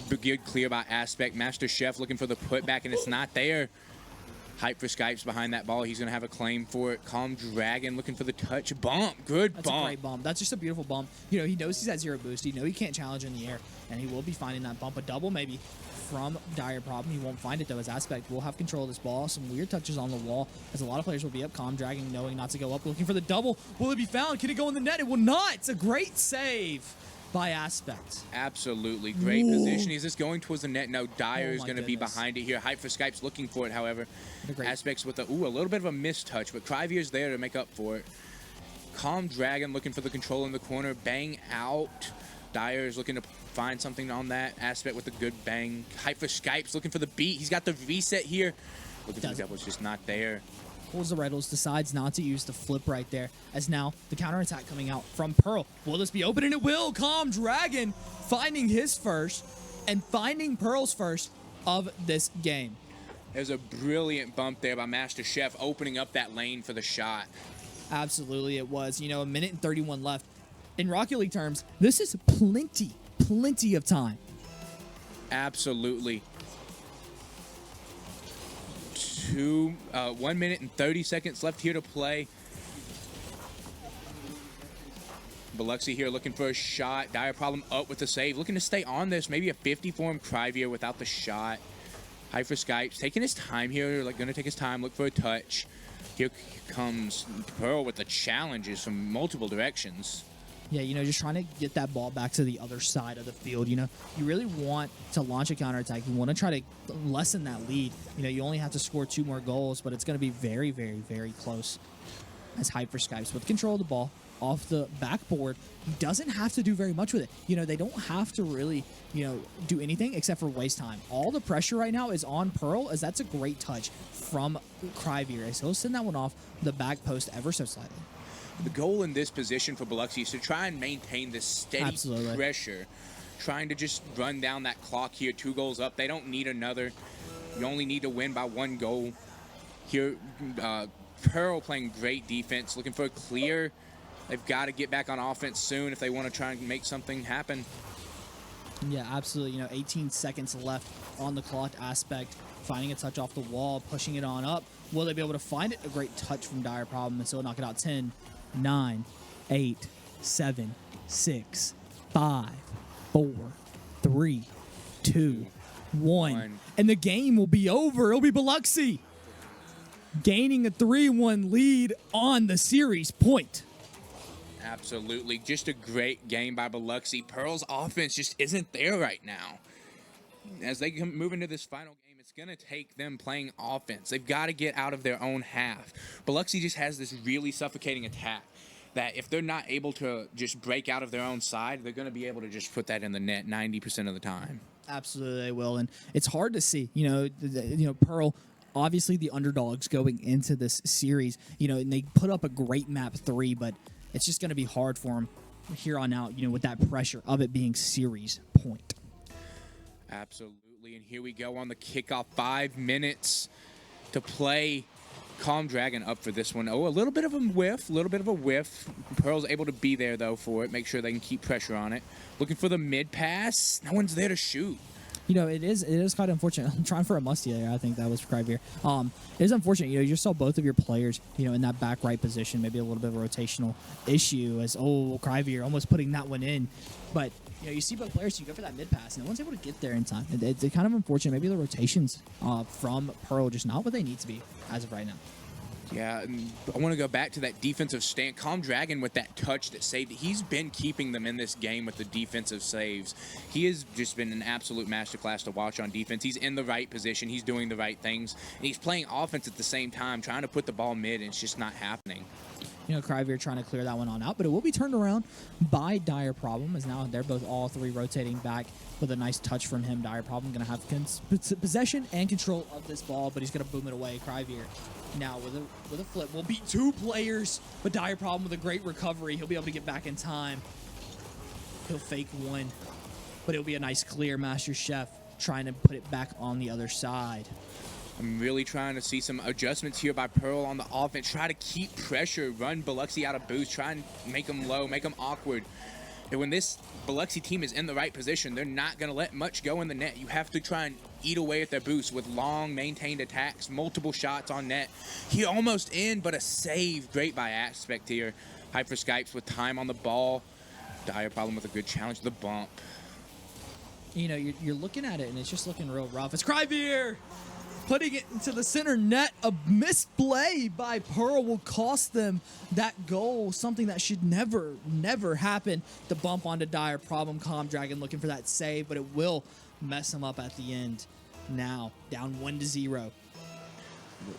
Good clear by Aspect. MasterChef looking for the putback, and it's not there. Hype for Skypes behind that ball. He's going to have a claim for it. Calm Dragon looking for the touch. Bump. Good bump. That's a great bump. That's just a beautiful bump. You know, he knows he's at 0 boost. He knows he can't challenge in the air, and he will be finding that bump. A double maybe from Dyer problem. He won't find it, though, as Aspect will have control of this ball. Some weird touches on the wall, as a lot of players will be up. Calm Dragon knowing not to go up, looking for the double. Will it be found? Can it go in the net? It will not. It's a great save by Aspect. Absolutely. Great position. Is this going towards the net? No, Dyer is going to be goodness. behind it here. Hype for Skypes looking for it, however. Aspects with a little bit of a mistouch, but Cryveer's there to make up for it. Calm Dragon looking for the control in the corner. Bang out. Dyer is looking to find something on that aspect with a good bang. Hyper Skype's looking for the beat. He's got the reset here. Looking for the double, it's just not there. Pulls the Riddles, decides not to use the flip right there, as now the counterattack coming out from Pearl. Will this be open? And it will. Calm Dragon finding his first and finding Pearl's first of this game. There's a brilliant bump there by Master Chef, opening up that lane for the shot. Absolutely it was. You know, a minute and 31 left. In Rocket League terms, this is plenty of time. Absolutely. 1 minute and 30 seconds left here to play. Biloxi here looking for a shot. Dire Problem up with the save. Looking to stay on this. Maybe a 50 for him. Cryvier without the shot. Hyper Skypes taking his time here. Like, going to take his time. Look for a touch. Here comes Pearl with the challenges from multiple directions. Yeah, you know, just trying to get that ball back to the other side of the field. You know, you really want to launch a counterattack. You want to try to lessen that lead. You know, you only have to score 2 more goals, but it's going to be very close. As Hyper Skypes with control of the ball off the backboard. He doesn't have to do very much with it. You know, they don't have to really, you know, do anything except for waste time. All the pressure right now is on Pearl, as that's a great touch from Cryvier, as he'll send that one off the back post ever so slightly. The goal in this position for Biloxi is to try and maintain this steady pressure, trying to just run down that clock here. 2 goals up. They don't need another. You only need to win by 1 goal. Here, Pearl playing great defense, looking for a clear. They've got to get back on offense soon if they want to try and make something happen. Yeah, absolutely. You know, 18 seconds left on the clock aspect. Finding a touch off the wall, pushing it on up. Will they be able to find it? A great touch from Dire Problem, and so knock it out. 10, 9, 8, 7, 6, 5, 4, 3, 2, 1. And the game will be over. It'll be Biloxi gaining a 3-1 lead on the series point. Absolutely. Just a great game by Biloxi. Pearl's offense just isn't there right now. As they move into this final game, it's going to take them playing offense. They've got to get out of their own half. Biloxi just has this really suffocating attack that if they're not able to just break out of their own side, they're going to be able to just put that in the net 90% of the time. Absolutely, they will. And it's hard to see. You know, Pearl, obviously the underdogs going into this series, you know, and they put up a great map 3, but it's just going to be hard for them here on out, you know, with that pressure of it being series point. Absolutely. And here we go on the kickoff. 5 minutes to play. Calm Dragon up for this one. Oh, a little bit of a whiff. Pearl's able to be there, though, for it. Make sure they can keep pressure on it. Looking for the mid pass. No one's there to shoot. You know, it is quite unfortunate. I'm trying for a musty there. I think that was Cryvier. It is unfortunate. You know, you just saw both of your players, you know, in that back right position. Maybe a little bit of a rotational issue as, Cryvier almost putting that one in. But, you know, you see both players, you go for that mid pass, and no one's able to get there in time. It's kind of unfortunate. Maybe the rotations from Pearl just not what they need to be as of right now. Yeah, and I want to go back to that defensive stand. Calm Dragon with that touch that saved it. He's been keeping them in this game with the defensive saves. He has just been an absolute masterclass to watch on defense. He's in the right position. He's doing the right things. And he's playing offense at the same time, trying to put the ball mid, and it's just not happening. You know, Cryvier trying to clear that one on out, but it will be turned around by Dire Problem, as now they're both all 3 rotating back with a nice touch from him. Dire Problem going to have possession and control of this ball, but he's going to boom it away. Cryvier now with a flip will beat 2 players, but Dire Problem with a great recovery. He'll be able to get back in time. He'll fake one, but it'll be a nice clear. Master Chef trying to put it back on the other side. I'm really trying to see some adjustments here by Pearl on the offense. Try to keep pressure, run Biloxi out of boost, try and make them low, make them awkward. And when this Biloxi team is in the right position, they're not going to let much go in the net. You have to try and eat away at their boost with long, maintained attacks, multiple shots on net. He almost in, but a save. Great by Aspect here. Hyper Skypes with time on the ball. Dire Problem with a good challenge. The bump. You know, you're looking at it, and it's just looking real rough. It's Cryvier putting it into the center net. A misplay by Pearl will cost them that goal, something that should never happen. The bump onto Dire Problem. Calm Dragon looking for that save, but it will mess him up at the end. Now, down 1-0.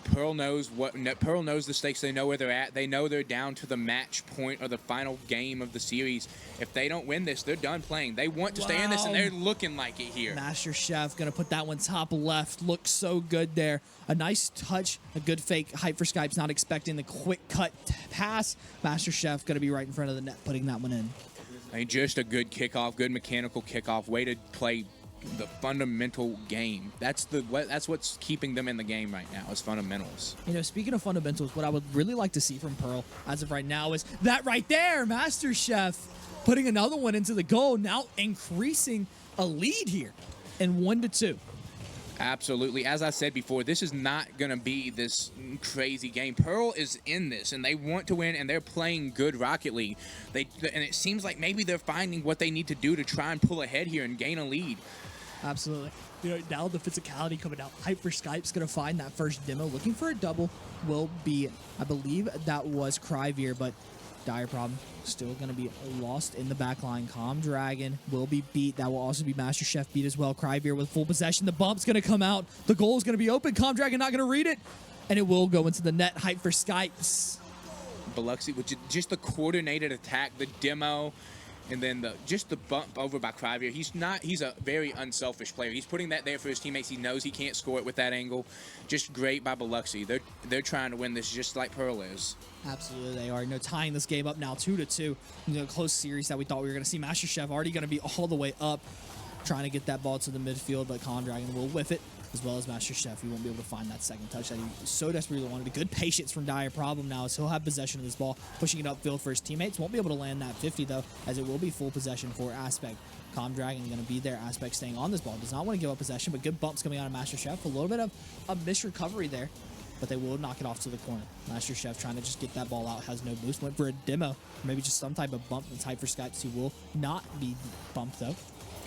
Pearl knows the stakes. They know where they're at. They know they're down to the match point or the final game of the series. If they don't win this, they're done playing. They want to stay in this, and they're looking like it here. Master Chef going to put that one top left. Looks so good there. A nice touch, a good fake. Hype for Skype's not expecting the quick cut pass. Master Chef going to be right in front of the net, putting that one in. I mean, just a good kickoff, good mechanical kickoff. Way to play the fundamental game. That's what's keeping them in the game right now, is fundamentals. You know, speaking of fundamentals, what I would really like to see from Pearl as of right now is that right there, Master Chef putting another one into the goal, now increasing a lead here in 1-2. Absolutely. As I said before, this is not going to be this crazy game. Pearl is in this, and they want to win, and they're playing good Rocket League. And it seems like maybe they're finding what they need to do to try and pull ahead here and gain a lead. Absolutely. You know, now the physicality coming out. Hype for Skype's going to find that first demo. Looking for a double will be, I believe that was Cryveer, but dire problem. Still going to be lost in the back line. Calm Dragon will be beat. That will also be Master Chef beat as well. Cryveer with full possession. The bump's going to come out. The goal is going to be open. Calm Dragon not going to read it. And it will go into the net. Hype for Skypes. Biloxi, which is just the coordinated attack, the demo, and then just the bump over by Cryveer. He's a very unselfish player. He's putting that there for his teammates. He knows he can't score it with that angle. Just great by Biloxi. They're trying to win this just like Pearl is. Absolutely, they are. You know, tying this game up now 2-2. You know, close series that we thought we were going to see. Master Chef already going to be all the way up, trying to get that ball to the midfield, but Calm Dragon will whiff it, as well as Master Chef. He won't be able to find that second touch that he so desperately wanted. A good patience from Dire Problem now, as he'll have possession of this ball, pushing it upfield for his teammates. Won't be able to land that 50, though, as it will be full possession for Aspect. Calm Dragon going to be there. Aspect staying on this ball. Does not want to give up possession, but good bumps coming out of Master Chef. A little bit of a missed recovery there, but they will knock it off to the corner. Master Chef trying to just get that ball out, has no boost. Went for a demo, or maybe just some type of bump. That's Hype for Skypes. He will not be bumped, though.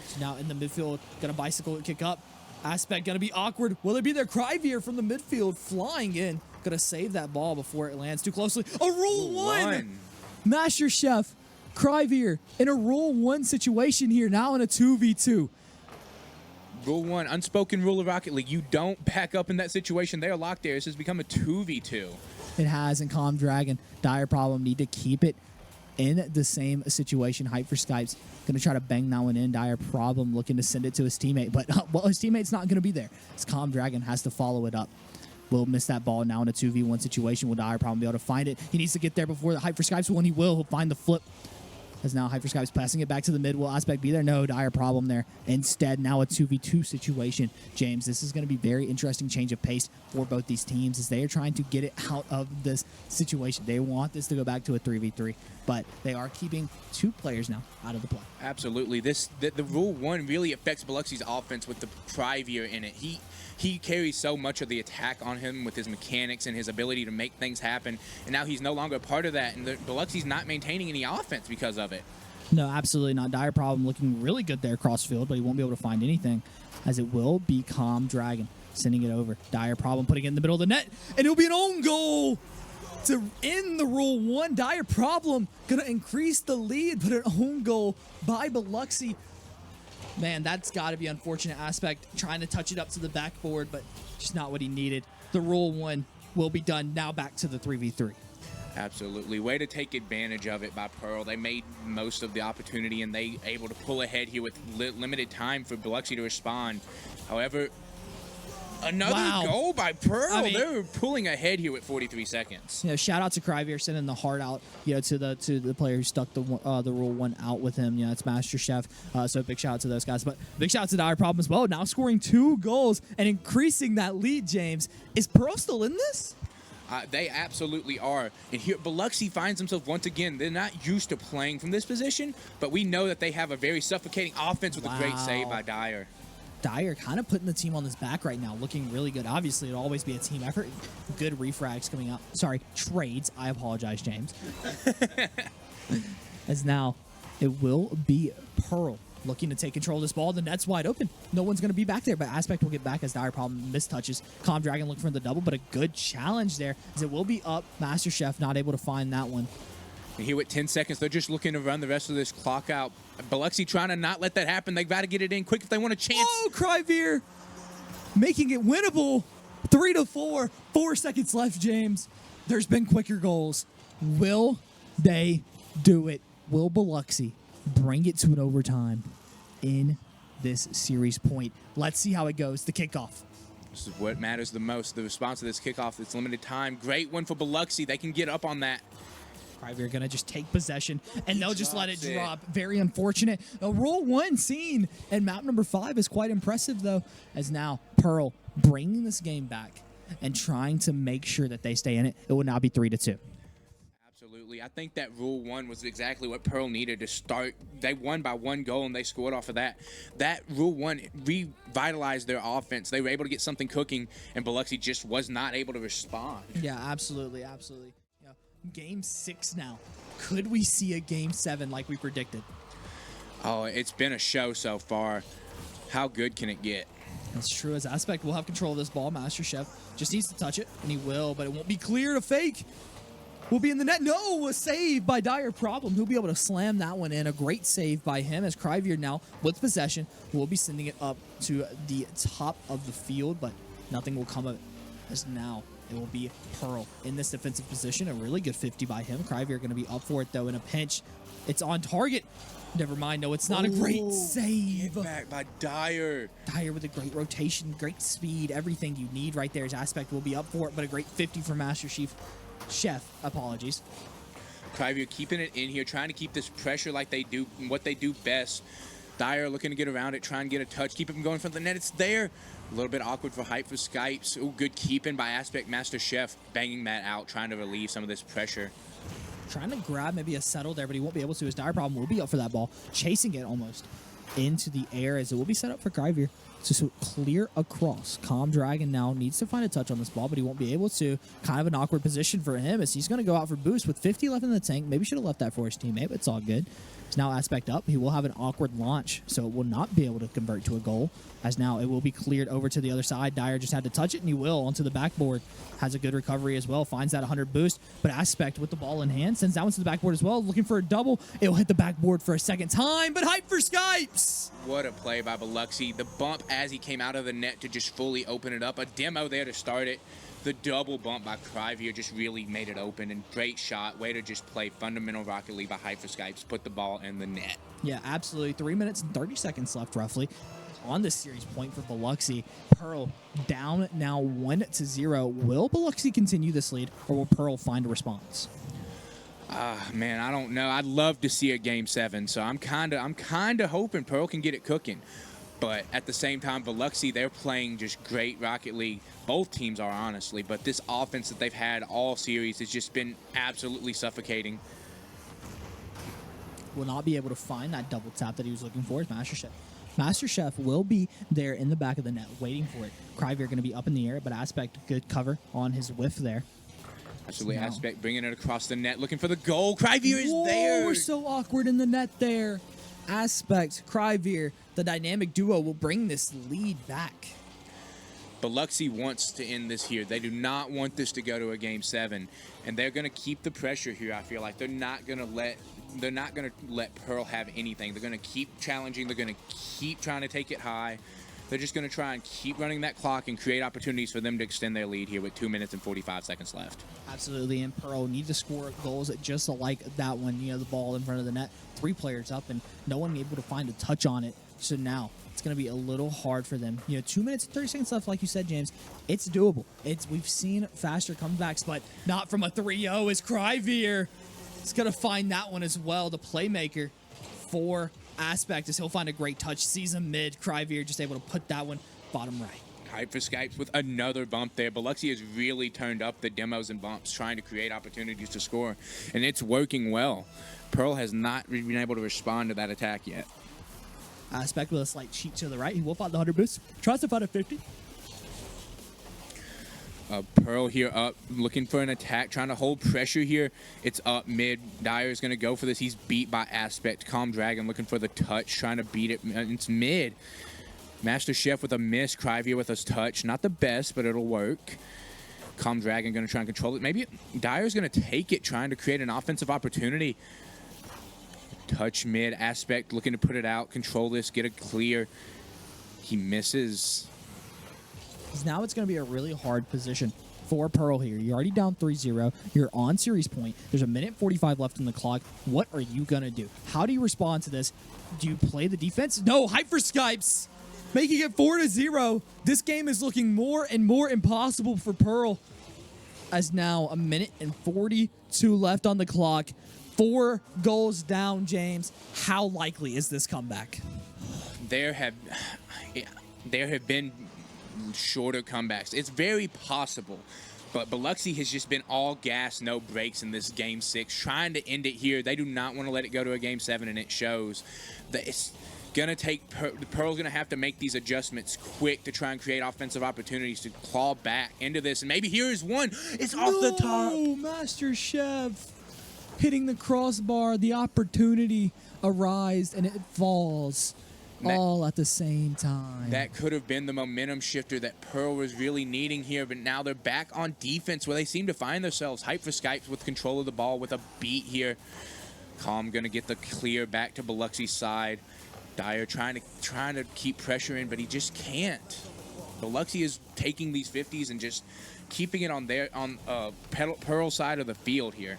So now in the midfield, going to bicycle it, kick up. Aspect going to be awkward. Will it be their Cryveer from the midfield flying in? Going to save that ball before it lands too closely. A Rule 1! Master Chef, Cryveer in a Rule 1 situation here, now in a 2v2. Rule 1, unspoken rule of Rocket League. You don't back up in that situation. They're locked there. This has become a 2v2. It has in Calm Dragon. Dire Problem need to keep it in the same situation. Hype for Skypes going to try to bang that one in. Dire Problem looking to send it to his teammate, but well, his teammate's not going to be there. As Calm Dragon has to follow it up. Will miss that ball now in a 2v1 situation. Will Dire Problem be able to find it? He needs to get there before the Hype for Skypes. When he will, he'll find the flip. As now Hype for Skypes passing it back to the mid. Will Aspect be there? No, Dire Problem there. Instead, now a 2v2 situation. James, this is going to be very interesting change of pace for both these teams as they are trying to get it out of this situation. They want this to go back to a 3v3, but they are keeping 2 players now out of the play. Absolutely. The Rule 1 really affects Biloxi's offense with the Cryveer in it. He carries so much of the attack on him with his mechanics and his ability to make things happen, and now he's no longer a part of that, and Biloxi's not maintaining any offense because of it. No, absolutely not. Dire Problem looking really good there cross field, but he won't be able to find anything, as it will be Calm Dragon sending it over. Dire Problem putting it in the middle of the net, and it'll be an own goal to end the Rule 1. Dire Problem going to increase the lead, but an own goal by Biloxi. Man, that's got to be unfortunate. Aspect trying to touch it up to the backboard, but just not what he needed. The Rule 1 will be done. Now back to the 3v3. Absolutely. Way to take advantage of it by Pearl. They made most of the opportunity, and they able to pull ahead here with limited time for Biloxi to respond. However, another goal by Pearl. I mean, they're pulling ahead here with 43 seconds. You know, shout out to Cryveer sending the heart out, you know, to the player who stuck the Rule 1 out with him. You know, it's Master Chef. So big shout out to those guys. But big shout out to Dire Problem as well. Now scoring 2 goals and increasing that lead, James. Is Pearl still in this? They absolutely are. And here, Biloxi finds themselves once again. They're not used to playing from this position, but we know that they have a very suffocating offense with a great save by Dire. Dire kind of putting the team on his back right now, looking really good. Obviously, it'll always be a team effort. Good refrags coming out. Sorry, trades. I apologize, James. As now, it will be Pearl looking to take control of this ball. The net's wide open. No one's going to be back there, but Aspect will get back as Dire Problem mistouches. Calm Dragon looking for the double, but a good challenge there as it will be up. Master Chef not able to find that one. Here with 10 seconds, they're just looking to run the rest of this clock out. Biloxi trying to not let that happen. They've got to get it in quick if they want a chance. Oh, Cryveer making it winnable, 3-4. 4 seconds left, James. There's been quicker goals. Will they do it? Will Biloxi bring it to an overtime in this series point? Let's see how it goes. The kickoff. This is what matters the most. The response to this kickoff, it's limited time. Great one for Biloxi. They can get up on that. We're going to just take possession, and they'll just let it drops it. drop. Very unfortunate. A Rule 1 scene, and map number 5 is quite impressive, though, as now Pearl bringing this game back and trying to make sure that they stay in it. It will now be 3-2. Absolutely. I think that Rule 1 was exactly what Pearl needed to start. They won by 1 goal, and they scored off of that. That Rule 1 revitalized their offense. They were able to get something cooking, and Biloxi just was not able to respond. Yeah, absolutely, absolutely. Yeah. Game 6 now. Could we see a Game 7 like we predicted? Oh, it's been a show so far. How good can it get? That's true. As Aspect will have control of this ball. Master Chef just needs to touch it, and he will, but it won't be clear to fake. Will be in the net. No, a save by Dyer. Problem. He'll be able to slam that one in. A great save by him as Kryvier now with possession will be sending it up to the top of the field, but nothing will come of it as now it will be Pearl in this defensive position. A really good 50 by him. Kryvier going to be up for it, though, in a pinch. It's on target. Never mind. No, it's not a great save. Get back by Dyer. Dyer with a great rotation, great speed, everything you need right there. His Aspect will be up for it, but a great 50 for Master Chef, apologies. Kryvier keeping it in here, trying to keep this pressure like they do, what they do best. Dyer looking to get around it, trying to get a touch, keep it from going from the net. It's there. A little bit awkward for height for Skypes. Ooh, good keeping by Aspect. Master Chef banging that out, trying to relieve some of this pressure. Trying to grab maybe a settle there, but he won't be able to. His Dyer Problem will be up for that ball, chasing it almost into the air as it will be set up for Kryvier to clear across. Calm Dragon now needs to find a touch on this ball, but he won't be able to. Kind of an awkward position for him as he's going to go out for boost with 50 left in the tank. Maybe should have left that for his teammate, but it's all good. It's now Aspect up. He will have an awkward launch, so it will not be able to convert to a goal, as now it will be cleared over to the other side. Dyer just had to touch it, and he will onto the backboard. Has a good recovery as well. Finds that 100 boost, but Aspect with the ball in hand sends that one to the backboard as well. Looking for a double. It'll hit the backboard for a second time, but hype for Skypes. What a play by Biloxi. The bump as he came out of the net to just fully open it up. A demo there to start it. The double bump by Kryvier just really made it open, and great shot. Way to just play fundamental Rocket League by Hype for Skypes. Put the ball in the net. Yeah, absolutely. 3 minutes and 30 seconds left, roughly, on this series point for Biloxi. Pearl down now 1-0. Will Biloxi continue this lead, or will Pearl find a response? Man, I don't know. I'd love to see a Game 7, so I'm kind of hoping Pearl can get it cooking. But at the same time, Biloxi, they're playing just great Rocket League. Both teams are, honestly. But this offense that they've had all series has just been absolutely suffocating. Will not be able to find that double tap that he was looking for. Is Master Chef. Master Chef will be there in the back of the net waiting for it. Kryvier going to be up in the air, but Aspect good cover on his whiff there. Absolutely, Aspect bringing it across the net, looking for the goal. Kryvier is there. We're so awkward in the net there. Aspect, Kryvier, the dynamic duo will bring this lead back. Biloxi wants to end this here. They do not want this to go to a Game 7, and they're going to keep the pressure here. I feel like they're not going to let Pearl have anything. They're going to keep challenging. They're going to keep trying to take it high. They're just going to try and keep running that clock and create opportunities for them to extend their lead here with 2 minutes and 45 seconds left. Absolutely, and Pearl need to score goals just like that one. You know, the ball in front of the net, 3 players up, and no one able to find a touch on it. So now it's going to be a little hard for them. You know, 2 minutes and 30 seconds left, like you said, James. It's doable. We've seen faster comebacks, but not from a 3-0 as Kryvier. It's going to find that one as well. The playmaker for Aspect as he'll find a great touch. Sees him mid. Kryvier just able to put that one bottom right. Hype for Skypes with another bump there. Biloxi has really turned up the demos and bumps, trying to create opportunities to score, and it's working well. Pearl has not been able to respond to that attack yet. Aspect with a slight cheat to the right. He will find the 100 boost. Tries to find a 50. Pearl here up, looking for an attack, trying to hold pressure here. It's up mid. Dyer is going to go for this. He's beat by Aspect. Calm Dragon looking for the touch, trying to beat it. It's mid. Master Chef with a miss. Kryvier with a touch. Not the best, but it'll work. Calm Dragon going to try and control it. Maybe Dyer's going to take it, trying to create an offensive opportunity. Touch mid. Aspect looking to put it out, control this, get it clear. He misses. because now it's going to be a really hard position for Pearl here. You're already down 3-0. You're on series point. There's a minute 45 left on the clock. What are you going to do? How do you respond to this? Do you play the defense? No, Hyperskypes making it 4-0. This game is looking more and more impossible for Pearl, as now a minute and 42 left on the clock. 4 goals down, James. How likely is this comeback? There have been shorter comebacks. It's very possible, but Biloxi has just been all gas, no brakes in this game 6, trying to end it here. They do not want to let it go to a game 7, and it shows. That it's gonna take Pearl's gonna have to make these adjustments quick to try and create offensive opportunities to claw back into this. And maybe here is one. It's off the top. Master Chef hitting the crossbar. The opportunity arrives and it falls. All at the same time. That could have been the momentum shifter that Pearl was really needing here, but now they're back on defense where they seem to find themselves. Hype for Skypes with control of the ball with a beat here. Calm gonna get the clear back to Biloxi's side. Dyer trying to keep pressure in, but he just can't. Biloxi is taking these 50s and just keeping it on Pearl side of the field here.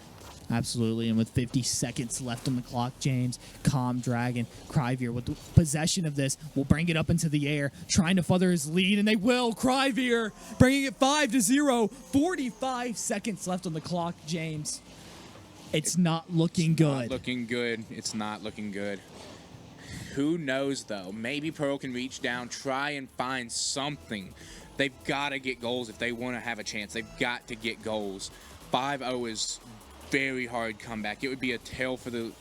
Absolutely, and with 50 seconds left on the clock, James, Calm, Dragon, Cryveer with the possession of this will bring it up into the air, trying to further his lead, and they will. Cryveer bringing it 5-0. 45 seconds left on the clock, James. It's not looking good. It's not looking good. Who knows, though? Maybe Pearl can reach down, try and find something. They've got to get goals if they want to have a chance. They've got to get goals. 5-0 is very hard comeback. It would be a tale for the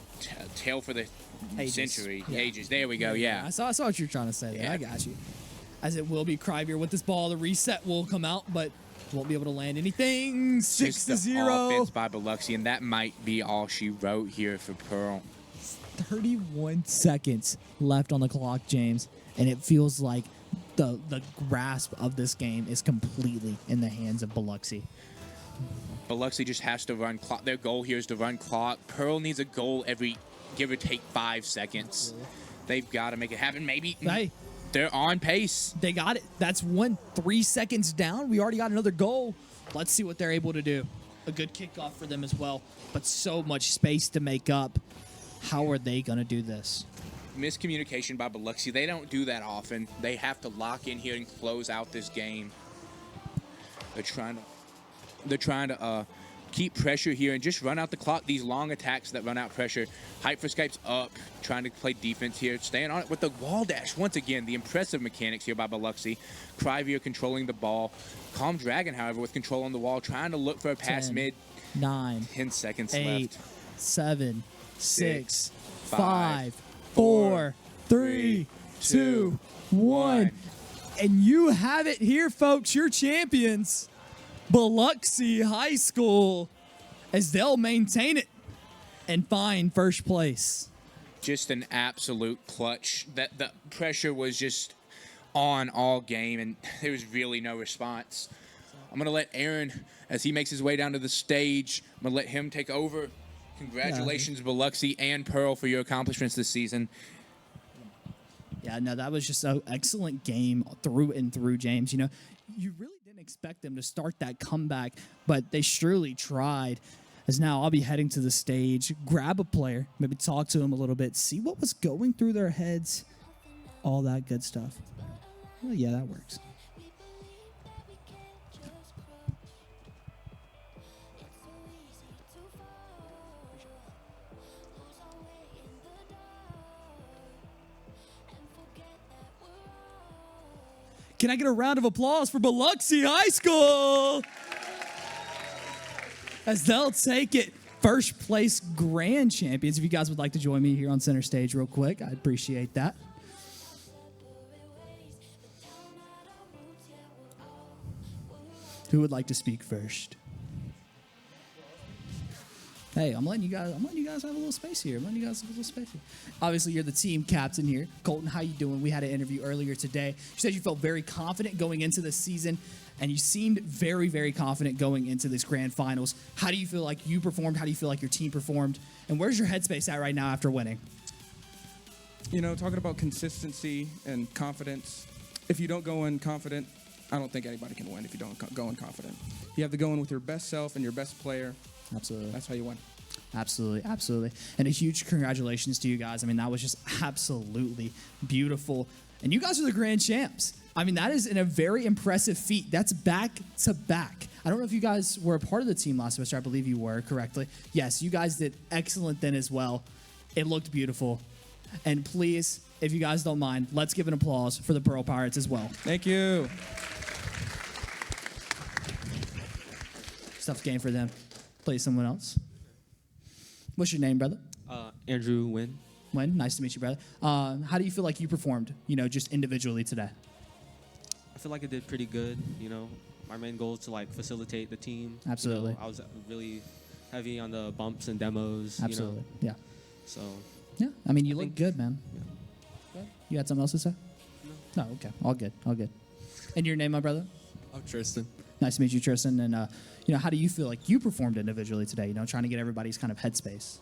century. Yeah. Ages. There we go. Yeah. I saw what you're trying to say there. Yeah. I got you. As it will be Cryveer with this ball. The reset will come out, but won't be able to land anything. 6-0. Offense by Biloxi, and that might be all she wrote here for Pearl. 31 seconds left on the clock, James, and it feels like the grasp of this game is completely in the hands of Biloxi. Biloxi just has to run clock. Their goal here is to run clock. Pearl needs a goal every, give or take, 5 seconds. They've got to make it happen. Maybe they're on pace. They got it. That's 3 seconds down. We already got another goal. Let's see what they're able to do. A good kickoff for them as well, but so much space to make up. How are they going to do this? Miscommunication by Biloxi. They don't do that often. They have to lock in here and close out this game. They're trying to keep pressure here and just run out the clock. These long attacks that run out pressure. Hype for Skype's up, trying to play defense here, staying on it with the wall dash. Once again, the impressive mechanics here by Biloxi. Cryveer controlling the ball. Calm Dragon, however, with control on the wall, trying to look for a pass 10, mid. 9, 10 seconds 8, left. 7, 6, 5, 5, 4, 3, 2, 1. And you have it here, folks. Your champions, Biloxi High School, as they'll maintain it and find first place. Just an absolute clutch. That the pressure was just on all game, and there was really no response. I'm going to let Aaron, as he makes his way down to the stage, I'm going to let him take over. Congratulations, Biloxi and Pearl, for your accomplishments this season. Yeah, no, that was just an excellent game through and through, James. You know, you really didn't expect them to start that comeback, but they surely tried. As now I'll be heading to the stage, grab a player, maybe talk to him a little bit, see what was going through their heads, all that good stuff. Well, yeah, that works. Can I get a round of applause for Biloxi High School? As they'll take it, first place grand champions. If you guys would like to join me here on center stage real quick, I'd appreciate that. Who would like to speak first? Hey, I'm letting you guys have a little space here. Obviously, you're the team captain here. Colton, how you doing? We had an interview earlier today. You said you felt very confident going into this season, and you seemed very, very confident going into this grand finals. How do you feel like you performed? How do you feel like your team performed? And where's your headspace at right now after winning? You know, talking about consistency and confidence, if you don't go in confident, I don't think anybody can win if you don't go in confident. You have to go in with your best self and your best player. Absolutely. That's how you win. Absolutely, absolutely. And a huge congratulations to you guys. I mean, that was just absolutely beautiful. And you guys are the grand champs. I mean, that is a very impressive feat. That's back to back. I don't know if you guys were a part of the team last semester. I believe you were, correctly. Yes, you guys did excellent then as well. It looked beautiful. And please, if you guys don't mind, let's give an applause for the Pearl Pirates as well. Thank you. Tough game for them. Play someone else. What's your name, brother? Andrew Nguyen. Nguyen, nice to meet you, brother. How do you feel like you performed, just individually today? I feel like I did pretty good. My main goal is to facilitate the team. Absolutely. I was really heavy on the bumps and demos. Absolutely. Yeah. So. Yeah. I mean, you look good, man. Yeah. You had something else to say? No. Okay. All good. All good. And your name, my brother? I'm Tristan. Nice to meet you, Tristan. And how do you feel like you performed individually today? Trying to get everybody's kind of headspace.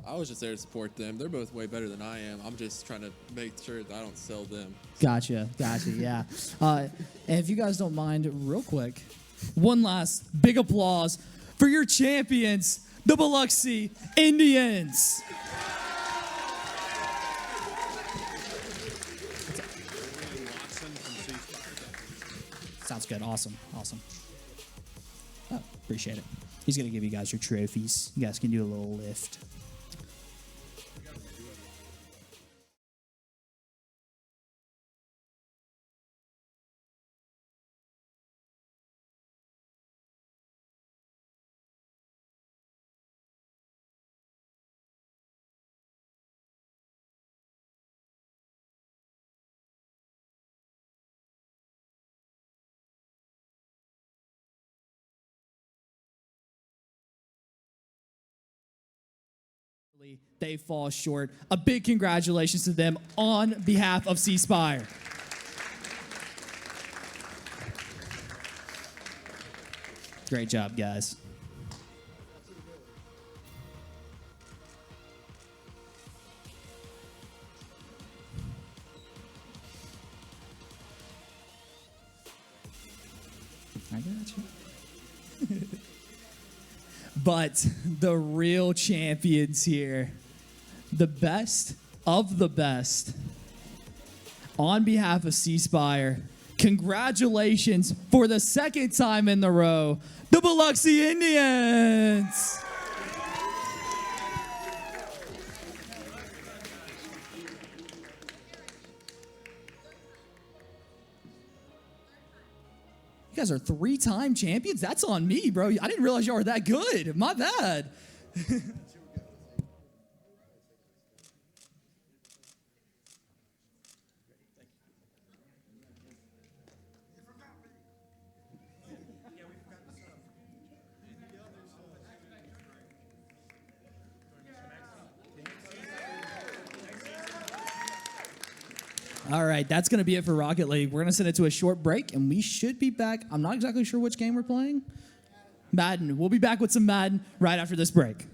I was just there to support them. They're both way better than I am. I'm just trying to make sure that I don't sell them. Gotcha. Yeah. And if you guys don't mind, real quick, one last big applause for your champions, the Biloxi Indians. Sounds good. Awesome. Oh, appreciate it. He's going to give you guys your trophies. You guys can do a little lift. They fall short. A big congratulations to them on behalf of C Spire. Great job, guys. I got you. But the real champions here, the best of the best, on behalf of C Spire, congratulations for the second time in the row, the Biloxi Indians. You guys are 3-time champions? That's on me, bro. I didn't realize y'all were that good. My bad. All right, that's going to be it for Rocket League. We're going to send it to a short break, and we should be back. I'm not exactly sure which game we're playing. Madden. We'll be back with some Madden right after this break.